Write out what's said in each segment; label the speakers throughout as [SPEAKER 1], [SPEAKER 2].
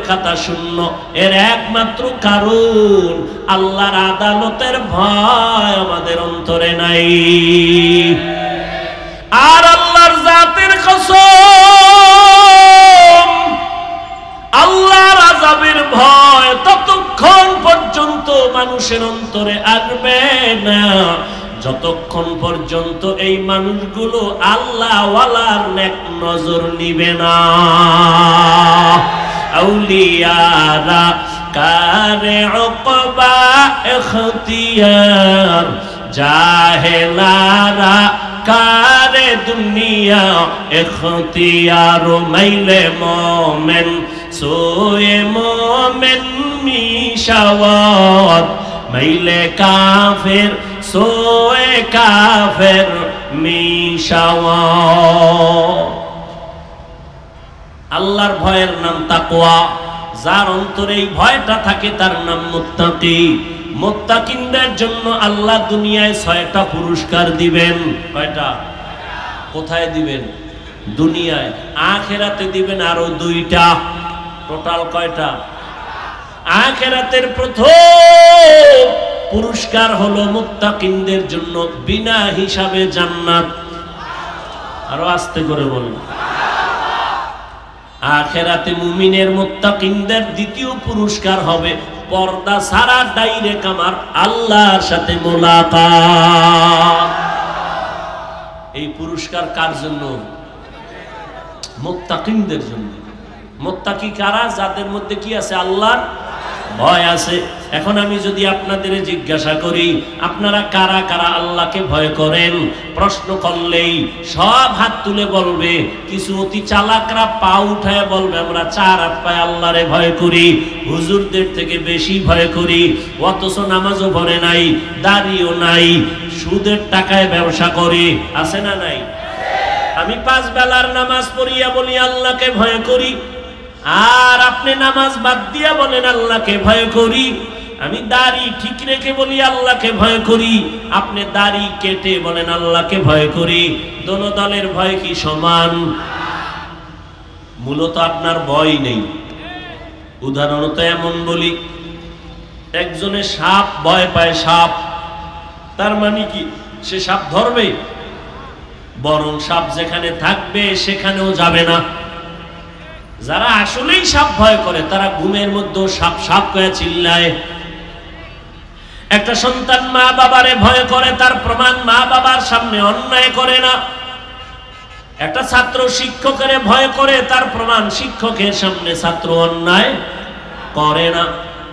[SPEAKER 1] খাতা শূন্য। এর একমাত্র কারণ আল্লাহর আদালতের ভয় আমাদের অন্তরে নাই। আর আল্লাহর জাতের কসম, আল্লাহর আযাবের ভয় ততক্ষণ পর্যন্ত মানুষের অন্তরে আসবে না যতক্ষণ পর্যন্ত এই মানুষগুলো আল্লাহ ওয়ালার নেক নজর নিবে না। আউলিয়ারা কারে উকবা ইখতিয়ার, জাহেলারা কারে দুনিয়া ইখতিয়ার। মাইলে মোমেন সোয়ে মোমেন মিশাওয়াত, মাইলে কাফের সোয়ে কাফের মিশাওয়াত। আল্লাহর ভয়ের নাম তাকওয়া। যার অন্তরে এই ভয়টা থাকে তার নাম মুত্তাকি। মুত্তাকিনদের জন্য আল্লাহ দুনিয়ায় 6টা পুরস্কার দিবেন। কয়টা? কোথায় দিবেন? দুনিয়ায়। আখিরাতে দিবেন আরো 2টা। টোটাল কয়টা? আখিরাতের প্রথম পুরস্কার হলো মুত্তাকিনদের জন্য বিনা হিসাবে জান্নাত। আরো আস্তে করে বলুন। আখিরাতে মুমিনের মুত্তাকিনদের দ্বিতীয় পুরস্কার হবে পর্দা ছাড়া ডাইরেক্ট আমার আল্লাহর সাথে মোলাকাত। এই পুরস্কার কার জন্য? মুত্তাকিনদের জন্য। মুত্তাকি কারা? যাদের মধ্যে কি আছে? আল্লাহর ভয় আছে। এখন আমি যদি আপনাদের জিজ্ঞাসা করি আপনারা কারা কারা আল্লাহকে ভয় করেন, প্রশ্ন করলেই সব হাত তুলে বলবে। কিছু অতি চালাকরা পা উঠায় বলবে আমরা 4 হাত পায়ে আল্লাহরে ভয় করি, হুজুরদের থেকে বেশি ভয় করি, অথচ নামাজও পড়ে নাই, দাড়িও নাই, সুদের টাকায় ব্যবসা করে। আছে না নাই? আমি 5 বেলার নামাজ পড়িয়া বলি আল্লাহকে ভয় করি, আর আপনি নামাজ বাদ দিয়া বলেন আল্লাহকে ভয় করি। আমি দাড়ি ঠিক রেখে বলি আল্লাহকে ভয় করি, আপনি দাড়ি কেটে বলেন আল্লাহকে ভয় করি। দোনো দলের ভয় কি সমান? মূলত আপনার ভয় নেই। উদাহরণত এমন বলি, একজনে সাপ ভয় পায়, সাপ, তার মানে কি সে সাপ ধরবে? বরং সাপ যেখানে থাকবে সেখানেও যাবে না। যারা আসলেই সাপ ভয় করে তারা ঘুমের মধ্যেও সাপ সাপ করে চিল্লায়। একটা সন্তান মা বাবারে ভয় করে, তার প্রমাণ মা বাবার সামনে অন্যায় করে না। একটা ছাত্র শিক্ষকের ভয় করে, তার প্রমাণ শিক্ষকের সামনে ছাত্র অন্যায় করে না।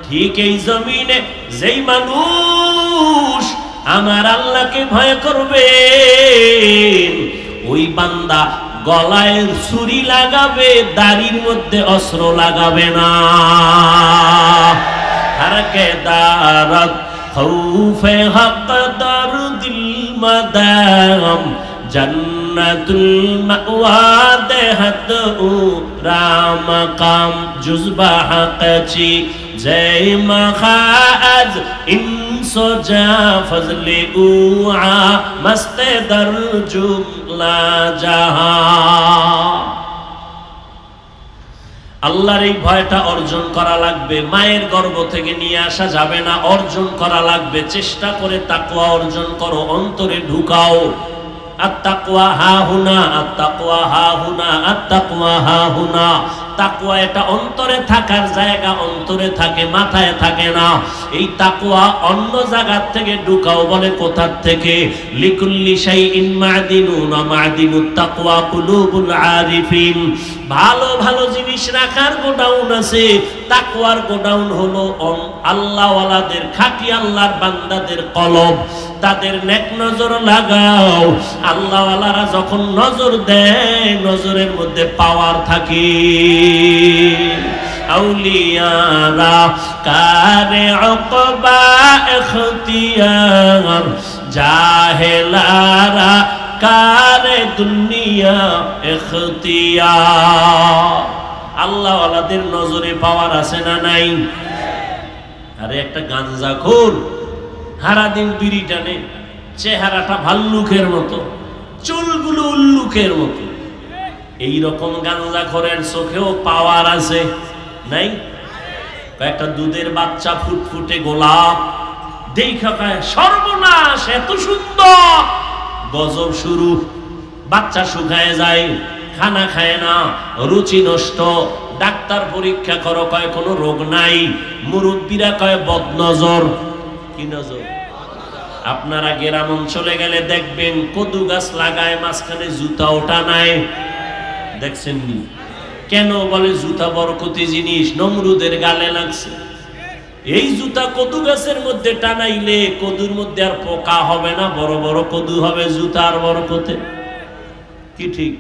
[SPEAKER 1] ঠিক এই জমিনে যেই মানুষ আমার আল্লাহকে ভয় করবে ওই বান্দা গলায় ছুরি লাগাবে, দাড়ির মধ্যে অস্ত্র লাগাবে না। হারকে দারত খৌফে হক দর দিল মাদাম, জান্নাতুল মাওয়া দেহত উ রাম কাম জুজবা হকচি জয় মখাজ ইনসো জা ফজলে উআ মস্তে দর জুমলা জাহা। আল্লাহর এই ভয়টা অর্জন করা লাগবে। মায়ের গর্ভ থেকে নিয়ে আসা যাবে না, অর্জন করা লাগবে। চেষ্টা করে তাকওয়া অর্জন করো, অন্তরে ঢুকাও। আত-তাকওয়া হাহুনা, আত-তাকওয়া হাহুনা, আত-তাকওয়া হাহুনা। তাকওয়া এটা অন্তরে থাকার জায়গা, অন্তরে থাকে, মাথায় থাকে না। এই তাকওয়া অন্য জায়গা থেকে ঢুকাও। বলে কোথা থেকে? লিকুল্লি শাইইন মাদিনুন, মাদিনুত তাকওয়া কুলুবুল আরিফিন। ভালো ভালো জিনিস রাখার গোডাউন আছে, তাকওয়ার গোডাউন হলো আল্লাহওয়ালাদের, খাঁটি আল্লাহর বান্দাদের কলব। তাদের নেক নজর লাগাও। আল্লাহওয়ালারা যখন নজর দেয় নজরের মধ্যে পাওয়ার থাকে। আউলিয়ারা কারে উকবা ইখতিয়ার, জাহেলারা কারে দুনিয়া ইখতিয়ার। আল্লাহওয়ালাদের নজরে পাওয়ার আছে না নাই? আরে একটা গাঞ্জাখোর সারাদিন বিড়ি টানে, চেহারাটা ভাল্লুকের মতো, চুলগুলো উল্লুকের মতো। এইরকম গাঞ্জাখোরের চোখেও পাওয়ার আছে। নাই? একটা দুধের বাচ্চা ফুটফুটে গোলাপ দেখা কয় সর্বনাশ, এত সুন্দর, গজব শুরু। বাচ্চা শুকায় যায়, খানা খায় না, রুচি নষ্ট। ডাক্তার পরীক্ষা করো, কয় কোনো রোগ নাই। মুরব্বীরা কয় বদনজর। কি নজর? আপনারা গ্রাম অঞ্চলে গেলে দেখবেন কদু গাছ লাগায়, মাঝখানে জুতা ওটা নাই, দেখছেন নি? কেন? বলে জুতা বরকতি জিনিস, নমরুদের গালে লাগছে। এই জুতা কদু গাছের মধ্যে টানাইলে কদুর মধ্যে আর পোকা হবে না, বড় বড় কদু হবে জুতার বরকতে। কি ঠিক?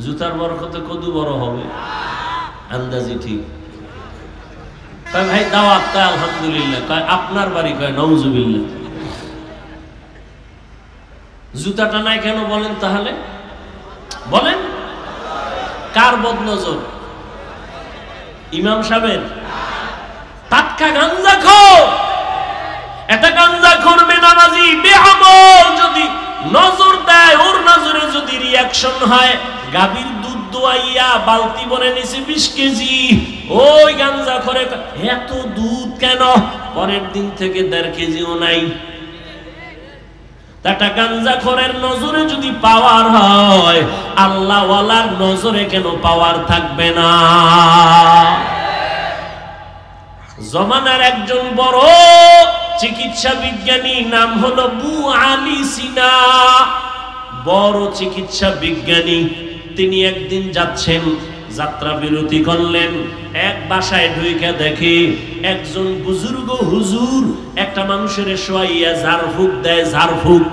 [SPEAKER 1] জুতার বরকতে কদু বড় হবে, আন্দাজি ঠিক। কয় ভাই দাওয়াত? কয় আলহামদুলিল্লাহ। কয় আপনার বাড়ি? কয় নাউজুবিল্লাহ। জুতাটা নাই কেন বলেন তাহলে? বলেন কার বদনজর? ইমাম সাহেবের? টাটকা গাঞ্জাখোর। এটা গাঞ্জাখোর বেনামাজি বেআমল যদি নজর দেয়, ওর নজরে যদি রিয়াকশন হয়, গাভীর দুধ দোয়াইয়া বালতি ভরে নিছে 20 কেজি, ওই গাঞ্জাখোরে এত দুধ কেন? পরের দিন থেকে 1.5 কেজিও নাই। একটা গাঞ্জাখোরের নজরে যদি পাওয়ার হয়, আল্লাহওয়ালার নজরে কেন পাওয়ার থাকবে না? জমানার একজন বড় চিকিৎসা বিজ্ঞানী, নাম হলো আবু আলী সিনা, বড় চিকিৎসা বিজ্ঞানী। তিনি একদিন যাচ্ছেন, যাত্রা বিরতি করলেন, এক বাসায় ঢুইকা দেখে একজন বুজুর্গ হুজুর একটা মানুষের শোয়াইয়া ঝাড়ফুঁক দেয়। ঝাড়ফুঁক,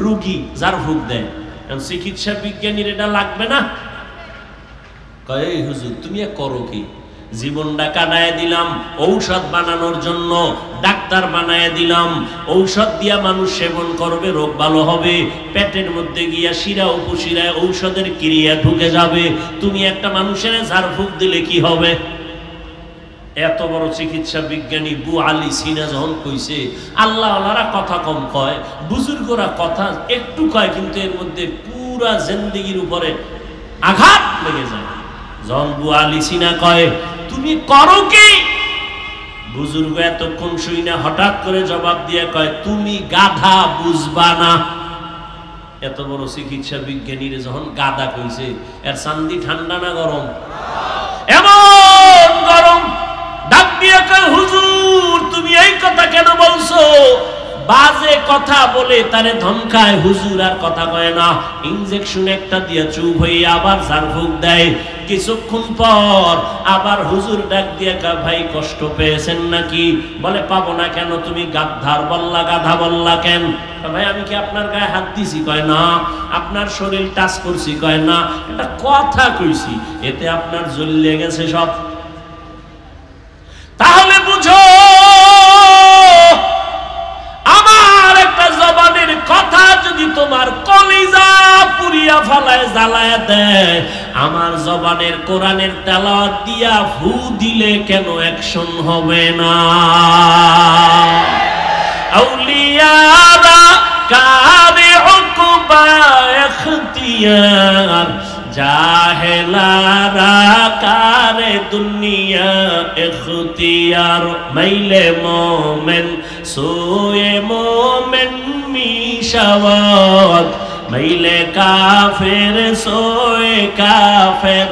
[SPEAKER 1] রুগী ঝাড়ফুঁক দেয়। চিকিৎসা বিজ্ঞানীর এটা লাগবে না? কয় এই হুজুর তুমি করো কি? জীবনটা কাটায় দিলাম ঔষধ বানানোর জন্য, ডাক্তার বানায় দিলাম। ঔষধ দিয়া মানুষ সেবন করবে, রোগ ভালো হবে, পেটের মধ্যে গিয়া শিরা উপশিরায় ঔষধের ক্রিয়া ঢুকে যাবে। তুমি একটা মানুষের ঝাড়ফুঁক দিলে কি হবে? এত বড় চিকিৎসা বিজ্ঞানী আবু আলী সিনা যখন কইছে, আল্লাহওয়ালারা কথা কম কয়, বুজুর্গরা কথা একটু কয়, কিন্তু এর মধ্যে পুরা জিন্দেগির উপরে আঘাত লেগে যায়। যখন আবু আলী সিনা কয় তুমি করো কি, বুজুর্গ এতক্ষণ শুই না, হঠাৎ করে জবাব দিয়ে কয় তুমি গাধা, বুঝবা না। এত বড় চিকিৎসা বিজ্ঞানীর যখন গাধা কইছে, এর চান্দি ঠান্ডা না গরম? এমন গরম। ডাক দিয়ে কয় হুজুর তুমি এই কথা কেন বলছো? বাজে কথা বলে তারে ধমকায়। হুজুর আর কথা কয় না, ইনজেকশন একটা দিয়ে চুপ হয়ে আবার ঝাড়ফুঁক দেয়। কিছুক্ষণ পর আবার হুজুর ডাক দিয়ে কয় ভাই কষ্ট পেয়েছেন নাকি? বলে পাবো না কেন? তুমি গাধার বললা, গাধা বললা কেন? ভাই আমি কি আপনার গায়ে হাত দিছি? কয় না। আপনার শরীর টাচ করছি? কয় না। এটা কথা কইছি, এতে আপনার জ্বলে গেছে সব। তাহলে বুঝো, আমার একটা জবানের কথা যদি তোমার কলিজা পুরিয়া ফালায়, জ্বালায় দেয়, আমার জবানের কোরআনের তেলাওয়াত দিয়া ফু দিলে কেন অ্যাকশন হবে না? আউলিয়ারা কারে উকবা ইখতিয়ার, জাহেলারা কারে দুনিয়া ইখতিয়ার। মাইলে মোমেন সোয়ে মোমেন মিশাওয়াত, মাইলে কাফের সোয়ে কাফের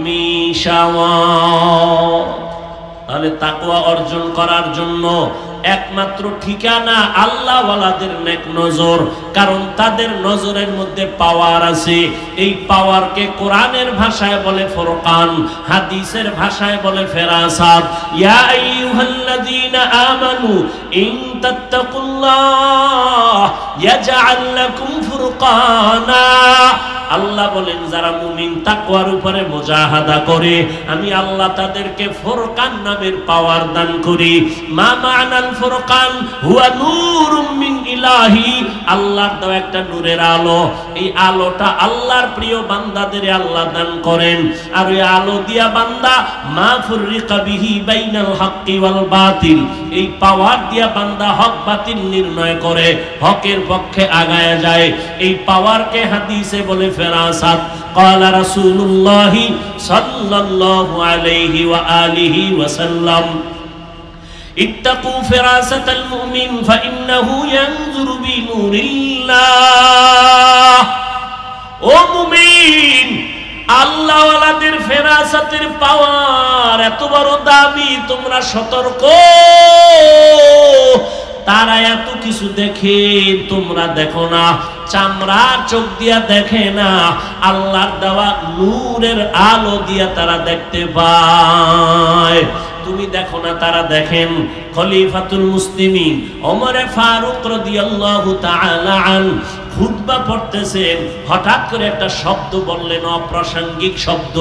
[SPEAKER 1] মিশাওয়াত। তাহলে তাকওয়া অর্জন করার জন্য একমাত্র ঠিকানা আল্লাহওয়ালাদের নেক নজর, কারণ তাদের নজরের মধ্যে পাওয়ার আছে। এই পাওয়ারকে কোরআনের ভাষায় বলে ফুরকান, হাদিসের ভাষায় বলে ফেরাসাত। ইয়া আইয়ুহাল্লাযীনা আমানু ইন তাত্তাকুল্লাহ ইয়াজআল লাকুম ফুরকানা। আল্লাহ বলেন যারা মুমিন তাকওয়ার উপরে মুজাহাদা করে, আমি আল্লাহ তাদেরকে ফুরকান নামের পাওয়ার দান করি। মা মানাল ফুরকান হুয়া নূরুম মিন ইলাহি, আল্লাহর দেওয়া একটা নূরের আলো। এই আলোটা আল্লাহর প্রিয় বান্দাদের আল্লাহ দান করেন। আর ওই আলো দিয়া বান্দা মা ফুররিকা বিহি বাইনাল হাক্কি ওয়াল বাতিল, এই পাওয়ার দিয়া বান্দা হক বাতিল নির্ণয় করে, হকের পক্ষে আগায় যায়। এই পাওয়ারকে হাদিসে বলে ফেরাসাত। ক্বালা রাসূলুল্লাহ সাল্লাল্লাহু আলাইহি ওয়া আলিহি ওয়াসাল্লাম ইত্তাকু ফিরাসাতাল মুমিন ফাইন্নাহু ইয়ানজুরু বিনুরিল্লাহ। ও মুমিন, আল্লাহওয়ালাদের ফেরাসাতের পাওয়ার এত বড় দামি, তোমরা সতর্ক। তারা এত কিছু দেখে, তোমরা দেখো না। চামড়ার চোখ দিয়া দেখে না, আল্লাহর দেওয়া নূরের আলো দিয়া তারা দেখতে পায়। তুমি দেখো না, তারা দেখেন। খলিফাতুল মুসলিমিন ওমর ফারুক রাদিয়াল্লাহু তাআলা আন খুতবা পড়তেছেন, হঠাৎ করে একটা শব্দ বললেন, অপ্রাসঙ্গিক শব্দ।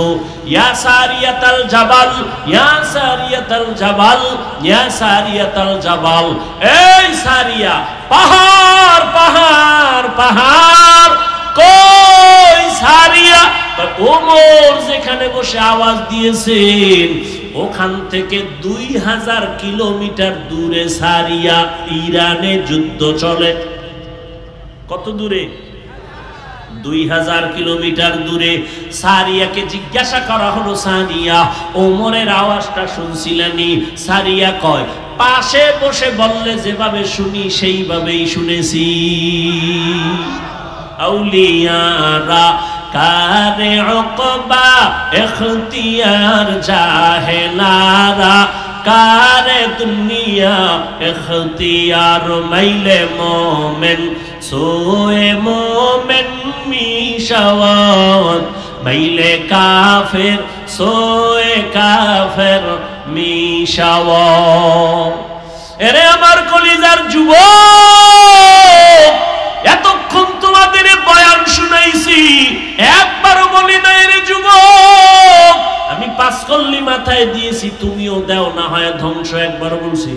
[SPEAKER 1] ইয়া সারিয়াতাল জাবাল, ইয়া সারিয়াতাল জাবাল, ইয়া সারিয়াতাল জাবাল। এই সারিয়া, পাহাড় পাহাড় পাহাড়। কই সারিয়া? ওমর যেখানে বসে আওয়াজ দিয়েছেন ওখান থেকে 2000 কিলোমিটার দূরে সারিয়া। ইরানে যুদ্ধ চলে। কত দূরে? 2000 কিলোমিটার দূরে। সারিয়াকে জিজ্ঞাসা করা হলো, সারিয়া, ওমরের আওয়াজটা শুনছিলেনি? সারিয়া কয়, পাশে বসে বললে যেভাবে শুনি সেইভাবেই শুনেছি। আউলিয়ারা কারে উকবা ইখতিয়ার জাহেলারা, কারে দুনিয়া ইখতিয়ার মাইলে মোমেন সোয়ে মোমেন মিশাওয়াত, মাইলে কাফের সোয়ে কাফের মিশাওয়াত। এরে আমার কলিজার যুবক, এতক্ষণ তোমাদের বয়ান শুনাইছি, একবারও বলি নাই রে যুবক আমি 5 কল্লি মাথায় দিয়েছি, তুমিও দাও না হয় ধ্বংস। একবারও বলছি?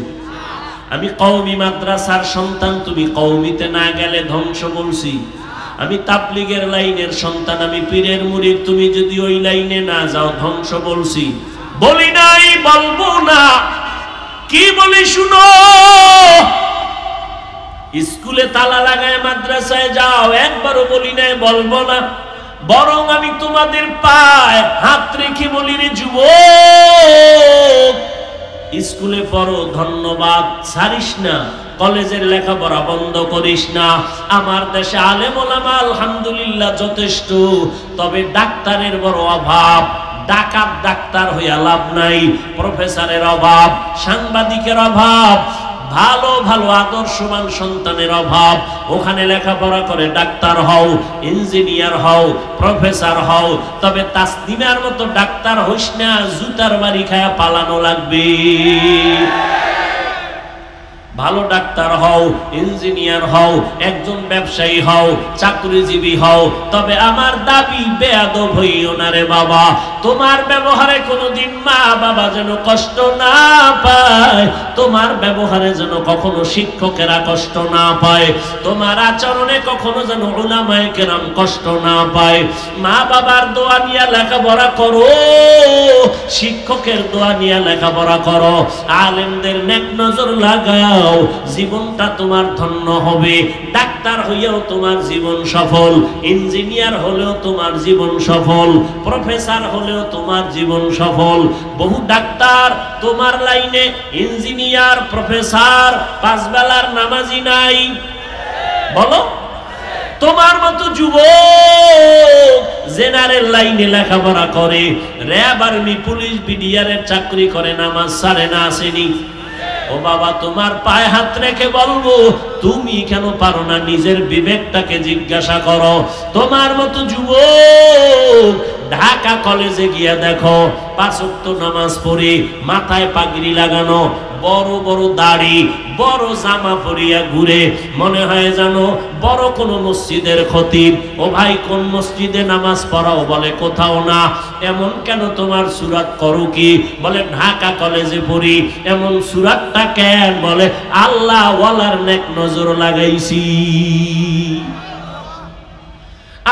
[SPEAKER 1] আমি কওমি মাদ্রাসার সন্তান, তুমি কওমিতে না গেলে ধ্বংস বলছি? আমি তাবলীগের লাইনের সন্তান, আমি পীরের মুরিদ, তুমি যদি ওই লাইনে না যাও ধ্বংস বলছি? বলি নাই, বলবো না। কি বলি শুনো। স্কুলে তালা লাগায় মাদ্রাসায় যাও, একবারও বলি নাই, বলবো না। বরং আমি তোমাদের পায়ে হাত রেখে বলি, রে যুবক, স্কুলে পড়ো, ধন্যবাদ, ছাড়িস না। কলেজের লেখাপড়া বন্ধ করিস না। আমার দেশে আলেম ওলামা আলহামদুলিল্লাহ যথেষ্ট, তবে ডাক্তারের বড় অভাব। ডাকাত ডাক্তার হইয়া লাভ নাই। প্রফেসরের অভাব, সাংবাদিকের অভাব, ভালো ভালো আদর্শবান সন্তানের অভাব। ওখানে লেখাপড়া করে ডাক্তার হও, ইঞ্জিনিয়ার হও, প্রফেসর হও, তবে তাসলিমার মতো ডাক্তার হইস না, জুতার বাড়ি খায়া পালানো লাগবে। ভালো ডাক্তার হও, ইঞ্জিনিয়ার হও, একজন ব্যবসায়ী হও, চাকরিজীবী হও, তবে আমার দাবি বেয়াদব হইও না রে বাবা। তোমার ব্যবহারে কোনোদিন মা বাবা যেন কষ্ট না পায়, তোমার ব্যবহারে যেন কখনো শিক্ষকেরা কষ্ট না পায়, তোমার আচরণে কখনো যেন উলামায়ে কেরাম কষ্ট না পায়। মা বাবার দোয়া নিয়ে লেখাপড়া করো, শিক্ষকের দোয়া নিয়ে লেখাপড়া করো, আলেমদের নেক নজর লাগাও, জীবনটা তোমার ধন্য হবে। ডাক্তার হইয়াও তোমার জীবন সফল, ইঞ্জিনিয়ার হলেও তোমার জীবন সফল, প্রফেসর হলেও তোমার জীবন সফল। বহু ডাক্তার তোমার লাইনে, ইঞ্জিনিয়ার, প্রফেসর, 5 বেলার নামাজি নাই, বলো? তোমার মতো যুবক জেনারেল লাইনে লেখাপড়া করে, র্যাব, আর্মি, পুলিশ, বিডিআরের চাকরি করে, নামাজ ছাড়ে না, আসেনি? ও বাবা, তোমার পায়ে হাত রেখে বলবো, তুমি কেন পারো না? নিজের বিবেকটাকে জিজ্ঞাসা করো। তোমার মতো যুবক ঢাকা কলেজে গিয়া দেখো 5 ওয়াক্ত নামাজ পড়ে, মাথায় পাগড়ি লাগানো, বড় বড় দাড়ি, বড় জামা পরিয়া ঘুরে, মনে হয় জানো বড় কোন মসজিদের খতিব। ও ভাই, কোন মসজিদে নামাজ পড়াও? বলে কোথাও না। এমন কেন তোমার সুরাত করো কি? বলে ঢাকা কলেজে পড়ি। এমন সুরাতটা কেন? বলে আল্লাহ ওয়ালার নেক নজর লাগাইছি,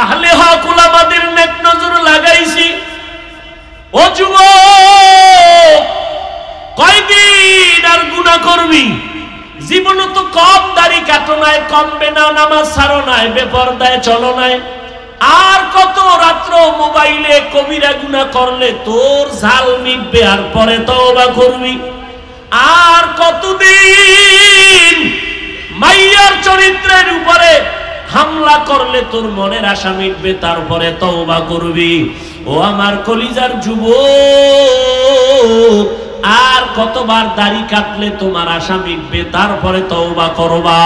[SPEAKER 1] আহলে হক উলামাদের নেক নজর লাগাইছি। ও যুবক, কয়দিন আর গুনাহ করবি? জীবন তো কম দাড়ি কাটো নাই, কমবে না, নামাজ ছাড়ো নাই, বেপরদায় চলো নাই, আর কত রাত্র মোবাইলে কবিরা গুনাহ করলে তোর ঝাল মিটবে, আর পরে তওবা করবি? আর কতদিন মাইয়ার চরিত্রের উপরে হামলা করলে তোর মনের আশা মিটবে, তারপরে তওবা করবি? ও আমার কলিজার যুবক, আর কতবার দাড়ি কাটলে তোমার আশা মিটবে, তারপরে তওবা করবা?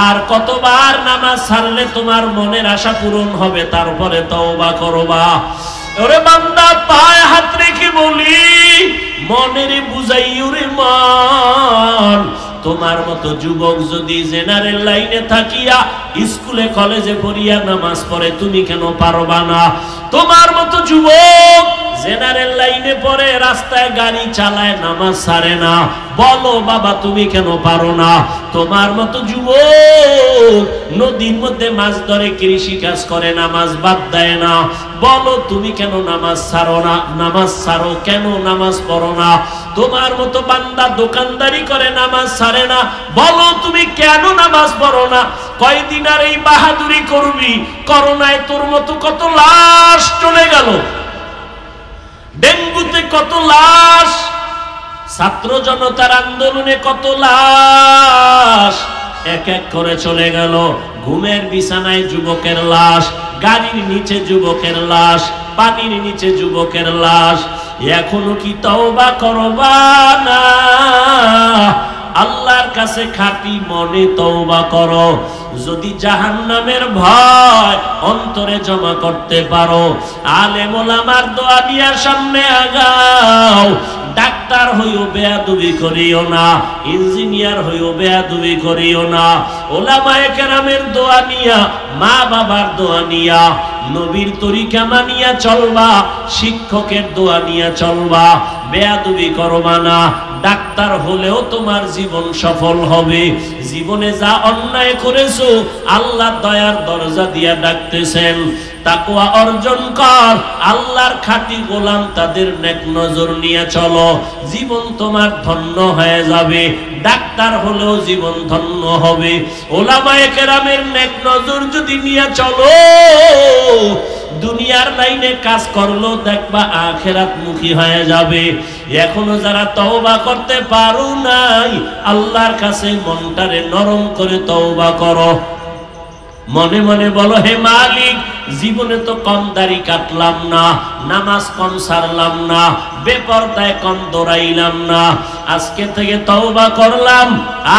[SPEAKER 1] আর কতবার নামাজ ছাড়লে তোমার মনের আশা পূরণ হবে, তারপরে তওবা করবা? ওরে বান্দা, পায়ে হাত রেখে বলি, মনের বুঝাইও রে মান, তোমার মতো যুবক যদি জেনারেল লাইনে থাকিয়া স্কুলে কলেজে পড়িয়া নামাজ পড়ে, তুমি কেন পারবা না? তোমার মতো যুবক জেনারেল লাইনে পড়ে, রাস্তায় গাড়ি চালায়, নামাজ ছাড়ে না, বলো বাবা তুমি কেন পারো না? তোমার মতো যুবক নদীর মধ্যে মাছ ধরে, কৃষি কাজ করে, নামাজ বাদ দেয় না, বলো তুমি কেন নামাজ ছাড়ো না? নামাজ ছাড়ো কেন? নামাজ পড়ো না? তোমার মতো বান্দা দোকানদারি করে, নামাজ ছাড়ে না, বলো তুমি কেন নামাজ পড়ো না? কয়দিন আর এই বাহাদুরি করবি? করোনায় তোর মতো কত লাশ চলে গেল, ডেঙ্গুতে কত লাশ, ছাত্র জনতার আন্দোলনে কত লাশ এক এক করে চলে গেল। ঘুমের বিছানায় যুবকের লাশ, গাড়ির নিচে যুবকের লাশ, পানির নিচে যুবকের লাশ। এখনো কি তওবা করবা না? আল্লাহর কাছে খাঁটি মনে তওবা করো। যদি জাহান্নামের ভয় অন্তরে জমা করতে পারো, আলেম ওলামার দোয়া নিয়ে সামনে আগাও। ডাক্তার হইও বেয়াদবি করিও না, ইঞ্জিনিয়ার হইও বেয়াদবি করিও না। ওলামায়ে কেরামের দোয়া নিয়া, মা বাবার দোয়া নিয়া, নবীর তরিকা মানিয়া চলবা, শিক্ষকের দোয়া নিয়া চলবা, বেয়াদবি করবা না। ডাক্তার হলেও তোমার জীবন সফল হবে। জীবনে যা অন্যায় করেছো, আল্লাহ দয়ার দরজা দিয়া ডাকতেছেন, তাকওয়া অর্জন কর, আল্লাহর খাঁটি গোলাম, তাদের নেক নজর নিয়ে চলো, জীবন তোমার ধন্য হয়ে যাবে। ডাক্তার হলেও জীবন ধন্য হবে। ওলামায়ে কেরামের নেক নজর যদি নিয়ে চলো, দুনিয়ার লাইনে কাজ করলো দেখবা আখিরাত মুখী হয়ে যাবে। এখনো যারা তওবা করতে পারো নাই, আল্লাহর কাছে মনটারে নরম করে তওবা করো। মনে মনে বলো, হে মালিক, জীবনে তো কম দাড়ি কাটলাম না, নামাজ কম ছাড়লাম না, বেপরদায় কম দৌড়াইলাম না, আজকে থেকে তওবা করলাম,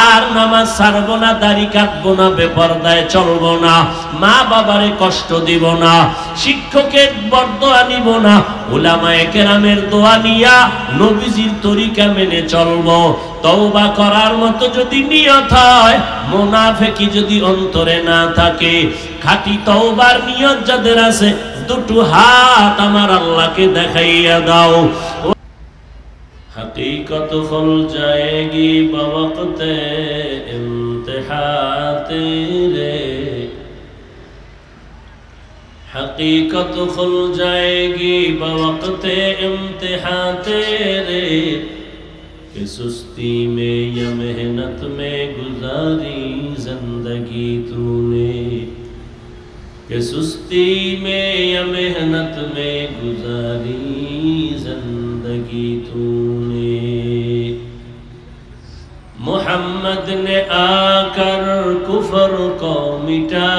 [SPEAKER 1] আর নামাজ ছাড়বো না, দাড়ি কাটবো না, বেপরদায় চলবো না, মা বাবারে কষ্ট দিব না, শিক্ষকের বরদোয়া নিব না, উলামায়ে কেরামের দোয়া নিয়া নবীজির তরিকা মেনে চলবো। তওবা করার মতো যদি নিয়ত হয়, মুনাফিকি যদি অন্তরে না থাকে, খাঁটি তওবার নিয়ত যাদের আছে, দুটো হাত আমার আল্লাহকে দেখাইয়া দাও। हकीकत खुल जाएगी बवक़्ते इम्तिहा तेरे, हकीकत खुल जाएगी बवक़्ते इम्तिहा तेरे, कि सुस्ती में या मेहनत में गुजारी जिंदगी तूने, कि सुस्ती में या मेहनत में गुजारी जिंदगी तूने। मोहम्मद ने आकर कुफर को मिटाया,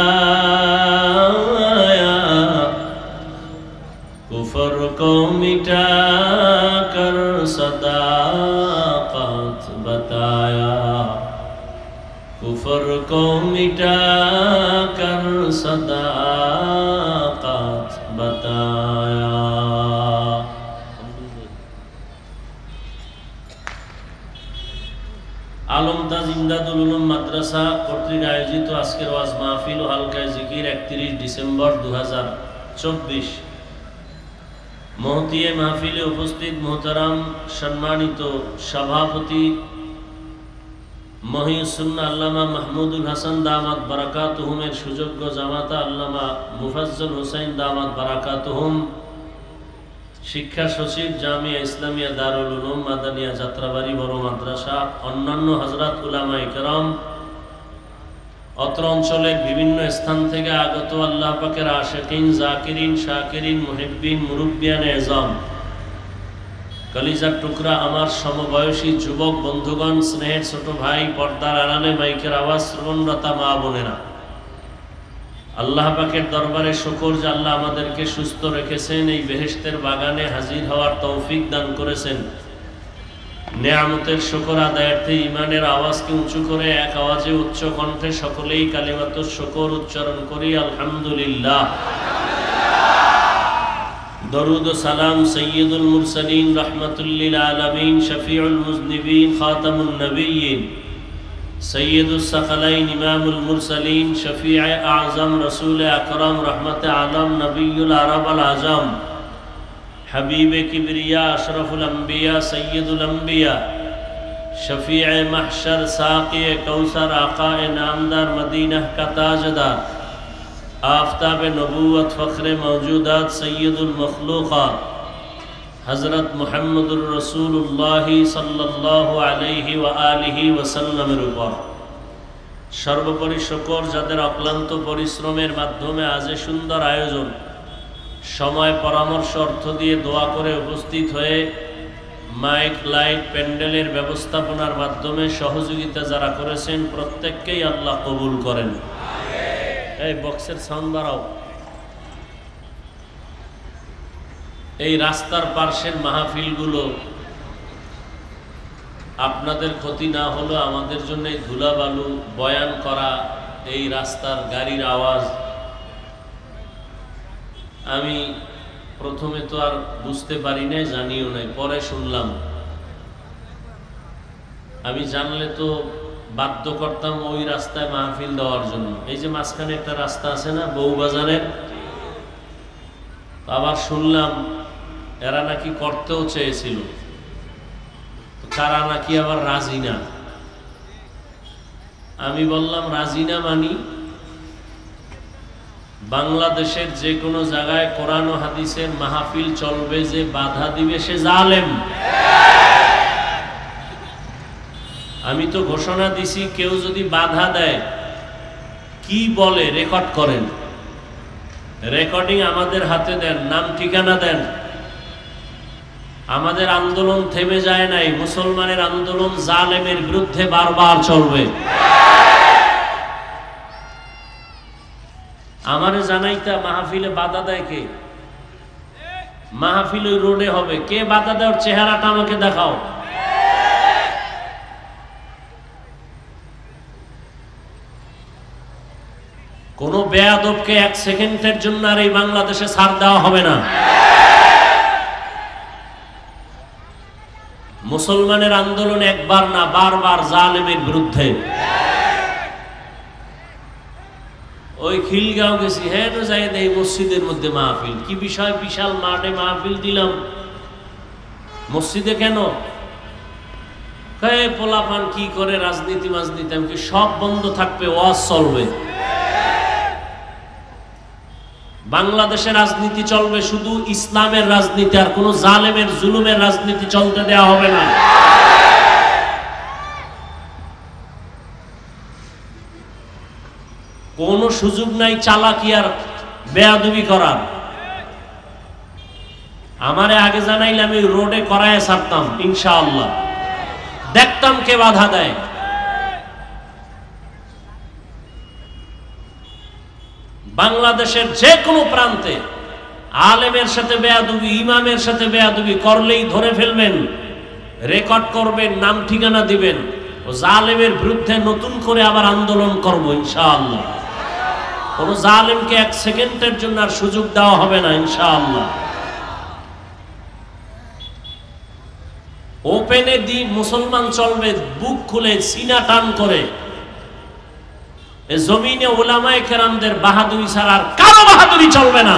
[SPEAKER 1] कुफर को मिटा कर सदाकत बताया, कुफर को मिटा कर सदाकत बताया। আলমতাজ ইমদাদুল উলুম মাদ্রাসা কর্তৃক আয়োজিত আজকের ওয়াজ মাহফিল ও হালকায়ে জিকির 31 ডিসেম্বর 2024। মহতিয়ে মাহফিলে উপস্থিত মোহতারাম সম্মানিত সভাপতি মহিউসুন্নাহ আল্লামা মাহমুদুল হাসান দামাত বারাকাতুহুমের সুযোগ্য জামাতা আল্লামা মুফাজ্জল হোসেন দামাত বারাকাতুহুম, শিক্ষা সচিব জামিয়া ইসলামিয়া দারুল উলুম মাদানিয়া যাত্রাবাড়ি বড় মাদ্রাসা, অন্যান্য হযরত উলামায়ে কেরাম, অত্র অঞ্চলের বিভিন্ন স্থান থেকে আগত আল্লাহ পাকের আশিকিন, জাকিরিন, শাকিরিন, মুহিব্বিন, মুরব্বিয়ান এজাম, কলিজার টুকরা আমার সমবয়সী যুবক বন্ধুগণ, স্নেহের ছোট ভাই, পর্দার আড়ালে মাইকের আওয়াজ শ্রবণরতা মা বোনেরা, আল্লাহ পাকের দরবারে শুকর যে আল্লাহ আমাদেরকে সুস্থ রেখেছেন, এই বেহেশতের বাগানে হাজির হওয়ার তৌফিক দান করেছেন। নেয়ামতের শুকর আদায়ার্থে ইমানের আওয়াজকে উঁচু করে এক আওয়াজে উচ্চ কণ্ঠে সকলেই কালিমাতুশ শুকর উচ্চারণ করি, আলহামদুলিল্লাহ। দরুদ ও সালাম সৈয়দুল মুরসালিন, রাহমাতুল লিল আলামিন, শফিউল মুজনিবিন, খাতামুন নবিয়্যিন, সৈয়দুস সাকালাইন, ইমামুল মুরসালিন, শফিয়ে আযম, রসুল আকরাম, রহমতে আলম, নবিয়ুল আরব আল আজম, হাবিবে কিবরিয়া, আশরাফুল আম্বিয়া, সৈয়দুল আম্বিয়া, শফিয়ে মাহশর, সাকিয়ে কৌসর, আকায়ে নামদার, মদিনাহ কা তাজদার, আফতাবে নবুয়ত, ফখরে মওজুদাত, সৈয়দুল মখলুকাত হযরত মুহাম্মদুর রাসূলুল্লাহ সাল্লাল্লাহু আলাইহি ওয়া আলিহি ওয়াসাল্লামের উপর সর্বোপরি শুকর যাদের অক্লান্ত পরিশ্রমের মাধ্যমে আজ সুন্দর আয়োজন, সময়, পরামর্শ, অর্থ দিয়ে দোয়া করে উপস্থিত হয়ে মাইক, লাইট, প্যান্ডেলের ব্যবস্থাপনার মাধ্যমে সহযোগিতা যারা করেছেন প্রত্যেককেই আল্লাহ কবুল করেন। এই বক্সের সাউন্ড বাড়াও। এই রাস্তার পার্শ্বের মাহফিলগুলো আপনাদের ক্ষতি না হলো আমাদের জন্য ধুলাবালু বয়ান করা, এই রাস্তার গাড়ির আওয়াজ, আমি প্রথমে তো আর বুঝতে পারি নাই, জানিও নাই, পরে শুনলাম। আমি জানলে তো বাধ্য করতাম ওই রাস্তায় মাহফিল দেওয়ার জন্য। এই যে মাঝখানে একটা রাস্তা আছে না বউবাজারের, আবার শুনলাম এরা নাকি করতেও চেয়েছিল, তারা নাকি আবার রাজি না। আমি বললাম রাজি না মানি, বাংলাদেশের যে কোনো জায়গায় কোরআন ও হাদিসের মাহফিল চলবে, যে বাধা দিবে সে জালেম। আমি তো ঘোষণা দিছি, কেউ যদি বাধা দেয় কি বলে রেকর্ড করেন, রেকর্ডিং আমাদের হাতে দেন, নাম ঠিকানা দেন। আমাদের আন্দোলন থেমে যায় নাই, মুসলমানের আন্দোলন জালেমের বিরুদ্ধে বারবার চলবে। আমারে জানাইতা মাহফিলে বাধা দেয় কে? মাহফিল ওই রোডে হবে, কে বাধা দেওয়ার চেহারাটা আমাকে দেখাও। কোন বেয়াদবকে এক সেকেন্ডের জন্য আর এই বাংলাদেশে ছাড় দেওয়া হবে না। মুসলমানের আন্দোলন একবার না, বারবার জালেমের বিরুদ্ধে। ওই খিলগাঁও গেছি, হ্যাঁ তো যাই এই মসজিদের মধ্যে মাহফিল, কি বিষয়, বিশাল মাঠে মাহফিল দিলাম, মসজিদে কেন? পোলাপান কি করে রাজনীতি মাজনীতি, আমি কি সব বন্ধ থাকবে, ওয়াজ চলবে। বাংলাদেশের রাজনীতি চলবে শুধু ইসলামের রাজনীতি, আর কোন জালেমের জুলুমের রাজনীতি চলতে দেওয়া হবে না। কোন সুযোগ নাই চালাকি আর বেয়াদবি করার। আমারে আগে জানাইলে আমি রোডে করায় ছাড়তাম, ইনশাআল্লাহ দেখতাম কে বাধা দেয়। বাংলাদেশের যে কোনো প্রান্তে আলেমের সাথে বেয়াদবি, ইমামের সাথে বেয়াদবি করলেই ধরে ফেলবেন, রেকর্ড করবেন, নাম ঠিকানা দিবেন, ও জালেমের বিরুদ্ধে নতুন করে আবার আন্দোলন করব ইনশাআল্লাহ। কোন জালেমকে এক সেকেন্ডের জন্য আর সুযোগ দেওয়া হবে না ইনশাআল্লাহ। ওপেনে দি মুসলমান চলবে বুক খুলে সিনা টান করে। জমিনে উলামায়ে কেরামদের বাহাদুরি ছাড়া আর কারো বাহাদুরি চলবে না।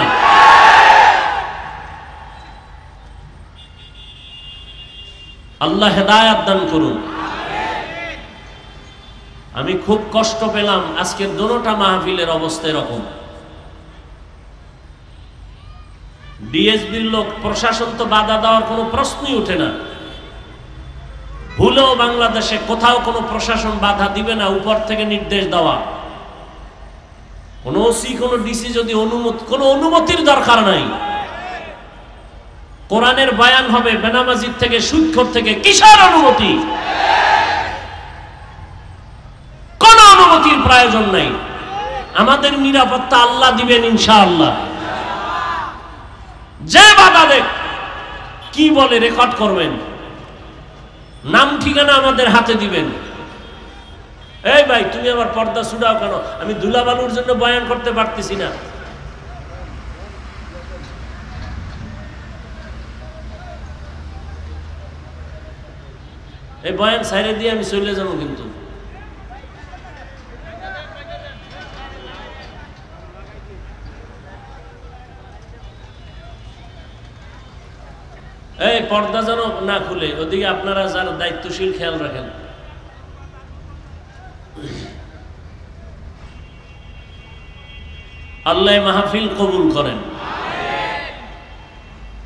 [SPEAKER 1] আল্লাহ হেদায়েত দান করুন। আমি খুব কষ্ট পেলাম আজকের দোনোটা মাহফিলের অবস্থা এরকম। ডিএসবির লোক, প্রশাসন তো বাধা দেওয়ার কোনো প্রশ্নই ওঠে না। ভুলেও বাংলাদেশে কোথাও কোনো প্রশাসন বাধা দিবে না, উপর থেকে নির্দেশ দেওয়া। কোন ওসি, কোন ডিসি যদি কোনো অনুমতির দরকার নাই। কোরআনের বয়ান হবে বেনামাজির থেকে, সুদখোর থেকে, কিসের অনুমতি? কোন অনুমতির প্রয়োজন নাই। আমাদের নিরাপত্তা আল্লাহ দিবেন ইনশাআল্লাহ। যে বাধা দেখ কি বলে রেকর্ড করবেন, নাম ঠিকানা আমাদের হাতে দিবেন। এই ভাই তুমি আমার পর্দা ছুড়াও কেন? আমি ধুলাবালুর জন্য বয়ান করতে পারতেছি না। এই বয়ান সাইরে দিয়ে আমি চলে যাবো। কিন্তু এই পর্দা যেন না খুলে, ওদিকে আপনারা যারা দায়িত্বশীল খেয়াল রাখেন। আল্লাহ মাহফিল কবুল করেন।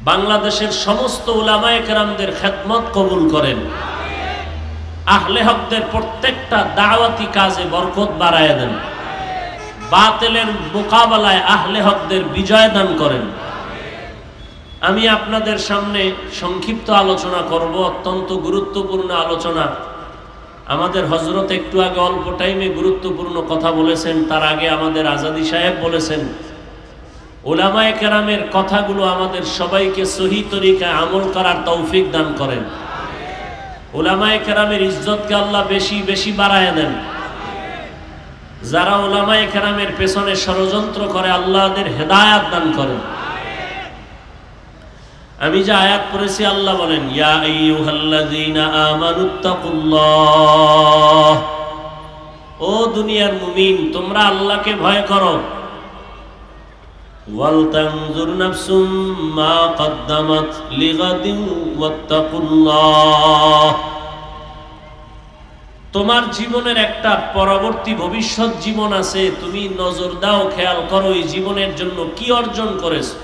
[SPEAKER 1] বাংলাদেশের সমস্ত উলামায়ে কেরামদের খেদমত কবুল করেন। আহলে হকদের প্রত্যেকটা দাওয়াতি কাজে বরকত বাড়ায় দেন। বাতিলের মোকাবেলায় আহলে হকদের বিজয় দান করেন। আমি আপনাদের সামনে সংক্ষিপ্ত আলোচনা করব, অত্যন্ত গুরুত্বপূর্ণ আলোচনা। আমাদের হযরত একটু আগে অল্প টাইমে গুরুত্বপূর্ণ কথা বলেছেন। তার আগে আমাদের আজাদি সাহেব বলেছেন, উলামায়ে কেরামের কথাগুলো আমাদের সবাইকে সহি তরিকায় আমল করার তৌফিক দান করেন। উলামায়ে কেরামের ইজ্জতকে আল্লাহ বেশি বেশি বাড়ায় দেন। যারা উলামায়ে কেরামের পেছনে ষড়যন্ত্র করে আল্লাহ তাদের হেদায়েত দান করেন। আমি যে আয়াত পড়েছি, আল্লাহ বলেন, ইয়া আইয়ুহাল্লাযীনা আমানুত্তাকুল্লাহ, ও দুনিয়ার মুমিন তোমরা আল্লাহকে ভয় করো। ওয়াল তানজুর নাফসুম মা কদ্দামাত লিগাদিন ওয়াত্তাকুল্লাহ, তোমার জীবনের একটা পরবর্তী ভবিষ্যৎ জীবন আছে, তুমি নজর দাও, খেয়াল করো এই জীবনের জন্য কি অর্জন করেছো।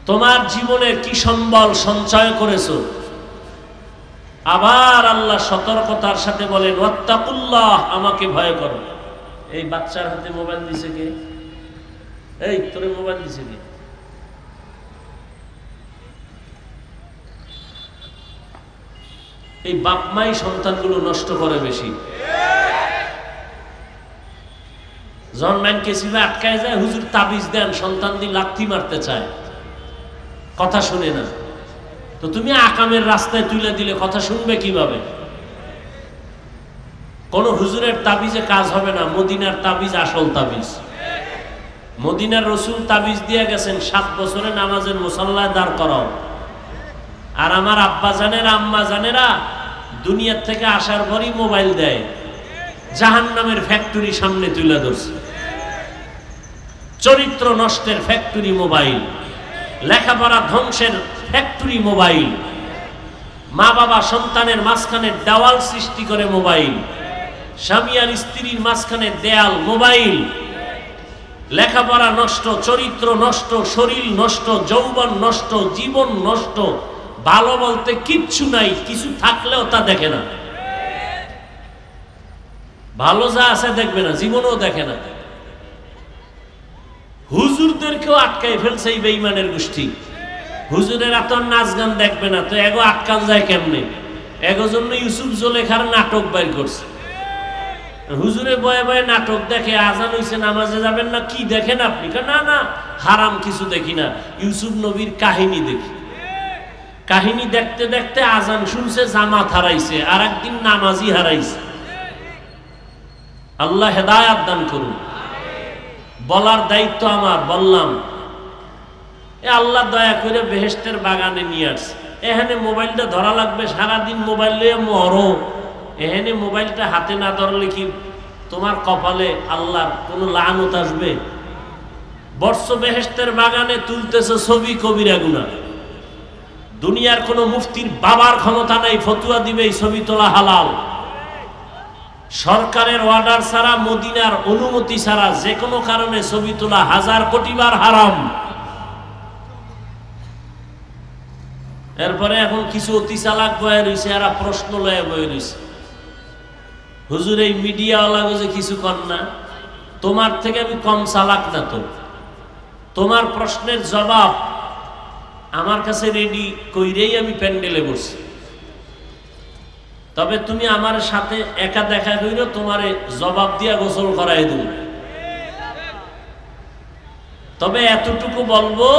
[SPEAKER 1] তোমার জীবনে কি সম্বল সঞ্চয় করেছো। আবার আল্লাহ সতর্কতার সাথে বলেন, ওয়াত্তাকুল্লাহ, আমাকে ভয় করো। এই বাচ্চার হাতে মোবাইল দিছে কে? এই তোরে মোবাইল দিছে কে? এই বাপ মাই সন্তানগুলো নষ্ট করে বেশি। জন্মাইন কেসিবে আটকায় যায়, হুজুর তাবিজ দেন, সন্তান দিয়ে লাথি মারতে চায়, কথা শুনে না। তো তুমি আকামের রাস্তায় তুলে দিলে কথা শুনবে কিভাবে? কোন হুজুরের তাবিজে কাজ হবে না। মদিনার তাবিজ আসল তাবিজ। মদিনার রসুল তাবিজ দিয়ে গেছেন 7 বছরে নামাজের মুসাল্লায় দাঁড় করাও। আর আমার আব্বা জানেরা, আম্মা জানেরা দুনিয়ার থেকে আসার পরই মোবাইল দেয়, জাহান্নামের ফ্যাক্টরি সামনে তুলে ধরছে। চরিত্র নষ্টের ফ্যাক্টরি মোবাইল, লেখাপড়া ধ্বংসের ফ্যাক্টরি মোবাইল, মা বাবা সন্তানের মাঝখানে দেওয়াল সৃষ্টি করে মোবাইল, স্বামী আর স্ত্রীর মাঝখানে দেয়াল মোবাইল। লেখাপড়া নষ্ট, চরিত্র নষ্ট, শরীর নষ্ট, যৌবন নষ্ট, জীবন নষ্ট। ভালো বলতে কিচ্ছু নাই, কিছু থাকলেও তা দেখে না। ভালো যা আছে দেখবে না, জীবনও দেখে না। হুজুরদেরকেও আটকাই ফেলছে এই বেঈমানের গোষ্ঠী। হুজুরের এত নাচ গান দেখবে না, তো এগো আটকান যায় কেমনে? এগো জন্য ইউসুফ জোলেখার নাটক বাইর করছে। হুজুরে বয়ে বয়ে নাটক দেখে, আজান হইছে নামাজে যাবেন না, কি দেখেন আপনি? না না, হারাম কিছু দেখি না, ইউসুফ নবীর কাহিনী দেখি। কাহিনী দেখতে দেখতে আজান শুনছে, জামাত হারাইছে, আর একদিন নামাজি হারাইছে। আল্লাহ হেদায়েত দান করুন। বলার দায়িত্ব আমার, বললাম। এ আল্লাহ দয়া করে বেহেশতের বাগানে নিয়ে আসছে। এখানে মোবাইলটা ধরা লাগবে, সারাদিন মোবাইল নিয়ে মরো। এখানে মোবাইলটা হাতে না ধরলে কি তোমার কপালে আল্লাহর কোনো লানত আসবে? বর্ষ বেহেশতের বাগানে তুলতেছে ছবি কবিরা গুনাহ। দুনিয়ার কোনো মুফতির বাবার ক্ষমতা নাই ফতুয়া দিবে এই ছবি তোলা হালাল। সরকারের অর্ডার ছাড়া, মদিনার অনুমতি ছাড়া যে কোনো কারণে ছবি তোলা 1000 কোটি বার হারাম। এরপরে এখন কিছু অতি চালাক বয়ে রয়েছে, এরা প্রশ্ন লয়ে বয়ে রয়েছে, হুজুর এই মিডিয়াওয়ালা যে কিছু কর না, তোমার থেকে আমি কম চালাক না তো, তোমার প্রশ্নের জবাব আমার কাছে রেডি কইরেই আমি প্যান্ডেলে বসছি, তবে তুমি আমার সাথে একা দেখা কইরো, তোমারে জবাব দিয়া গোসল করাই দেব। তবে এতটুকু বলবো,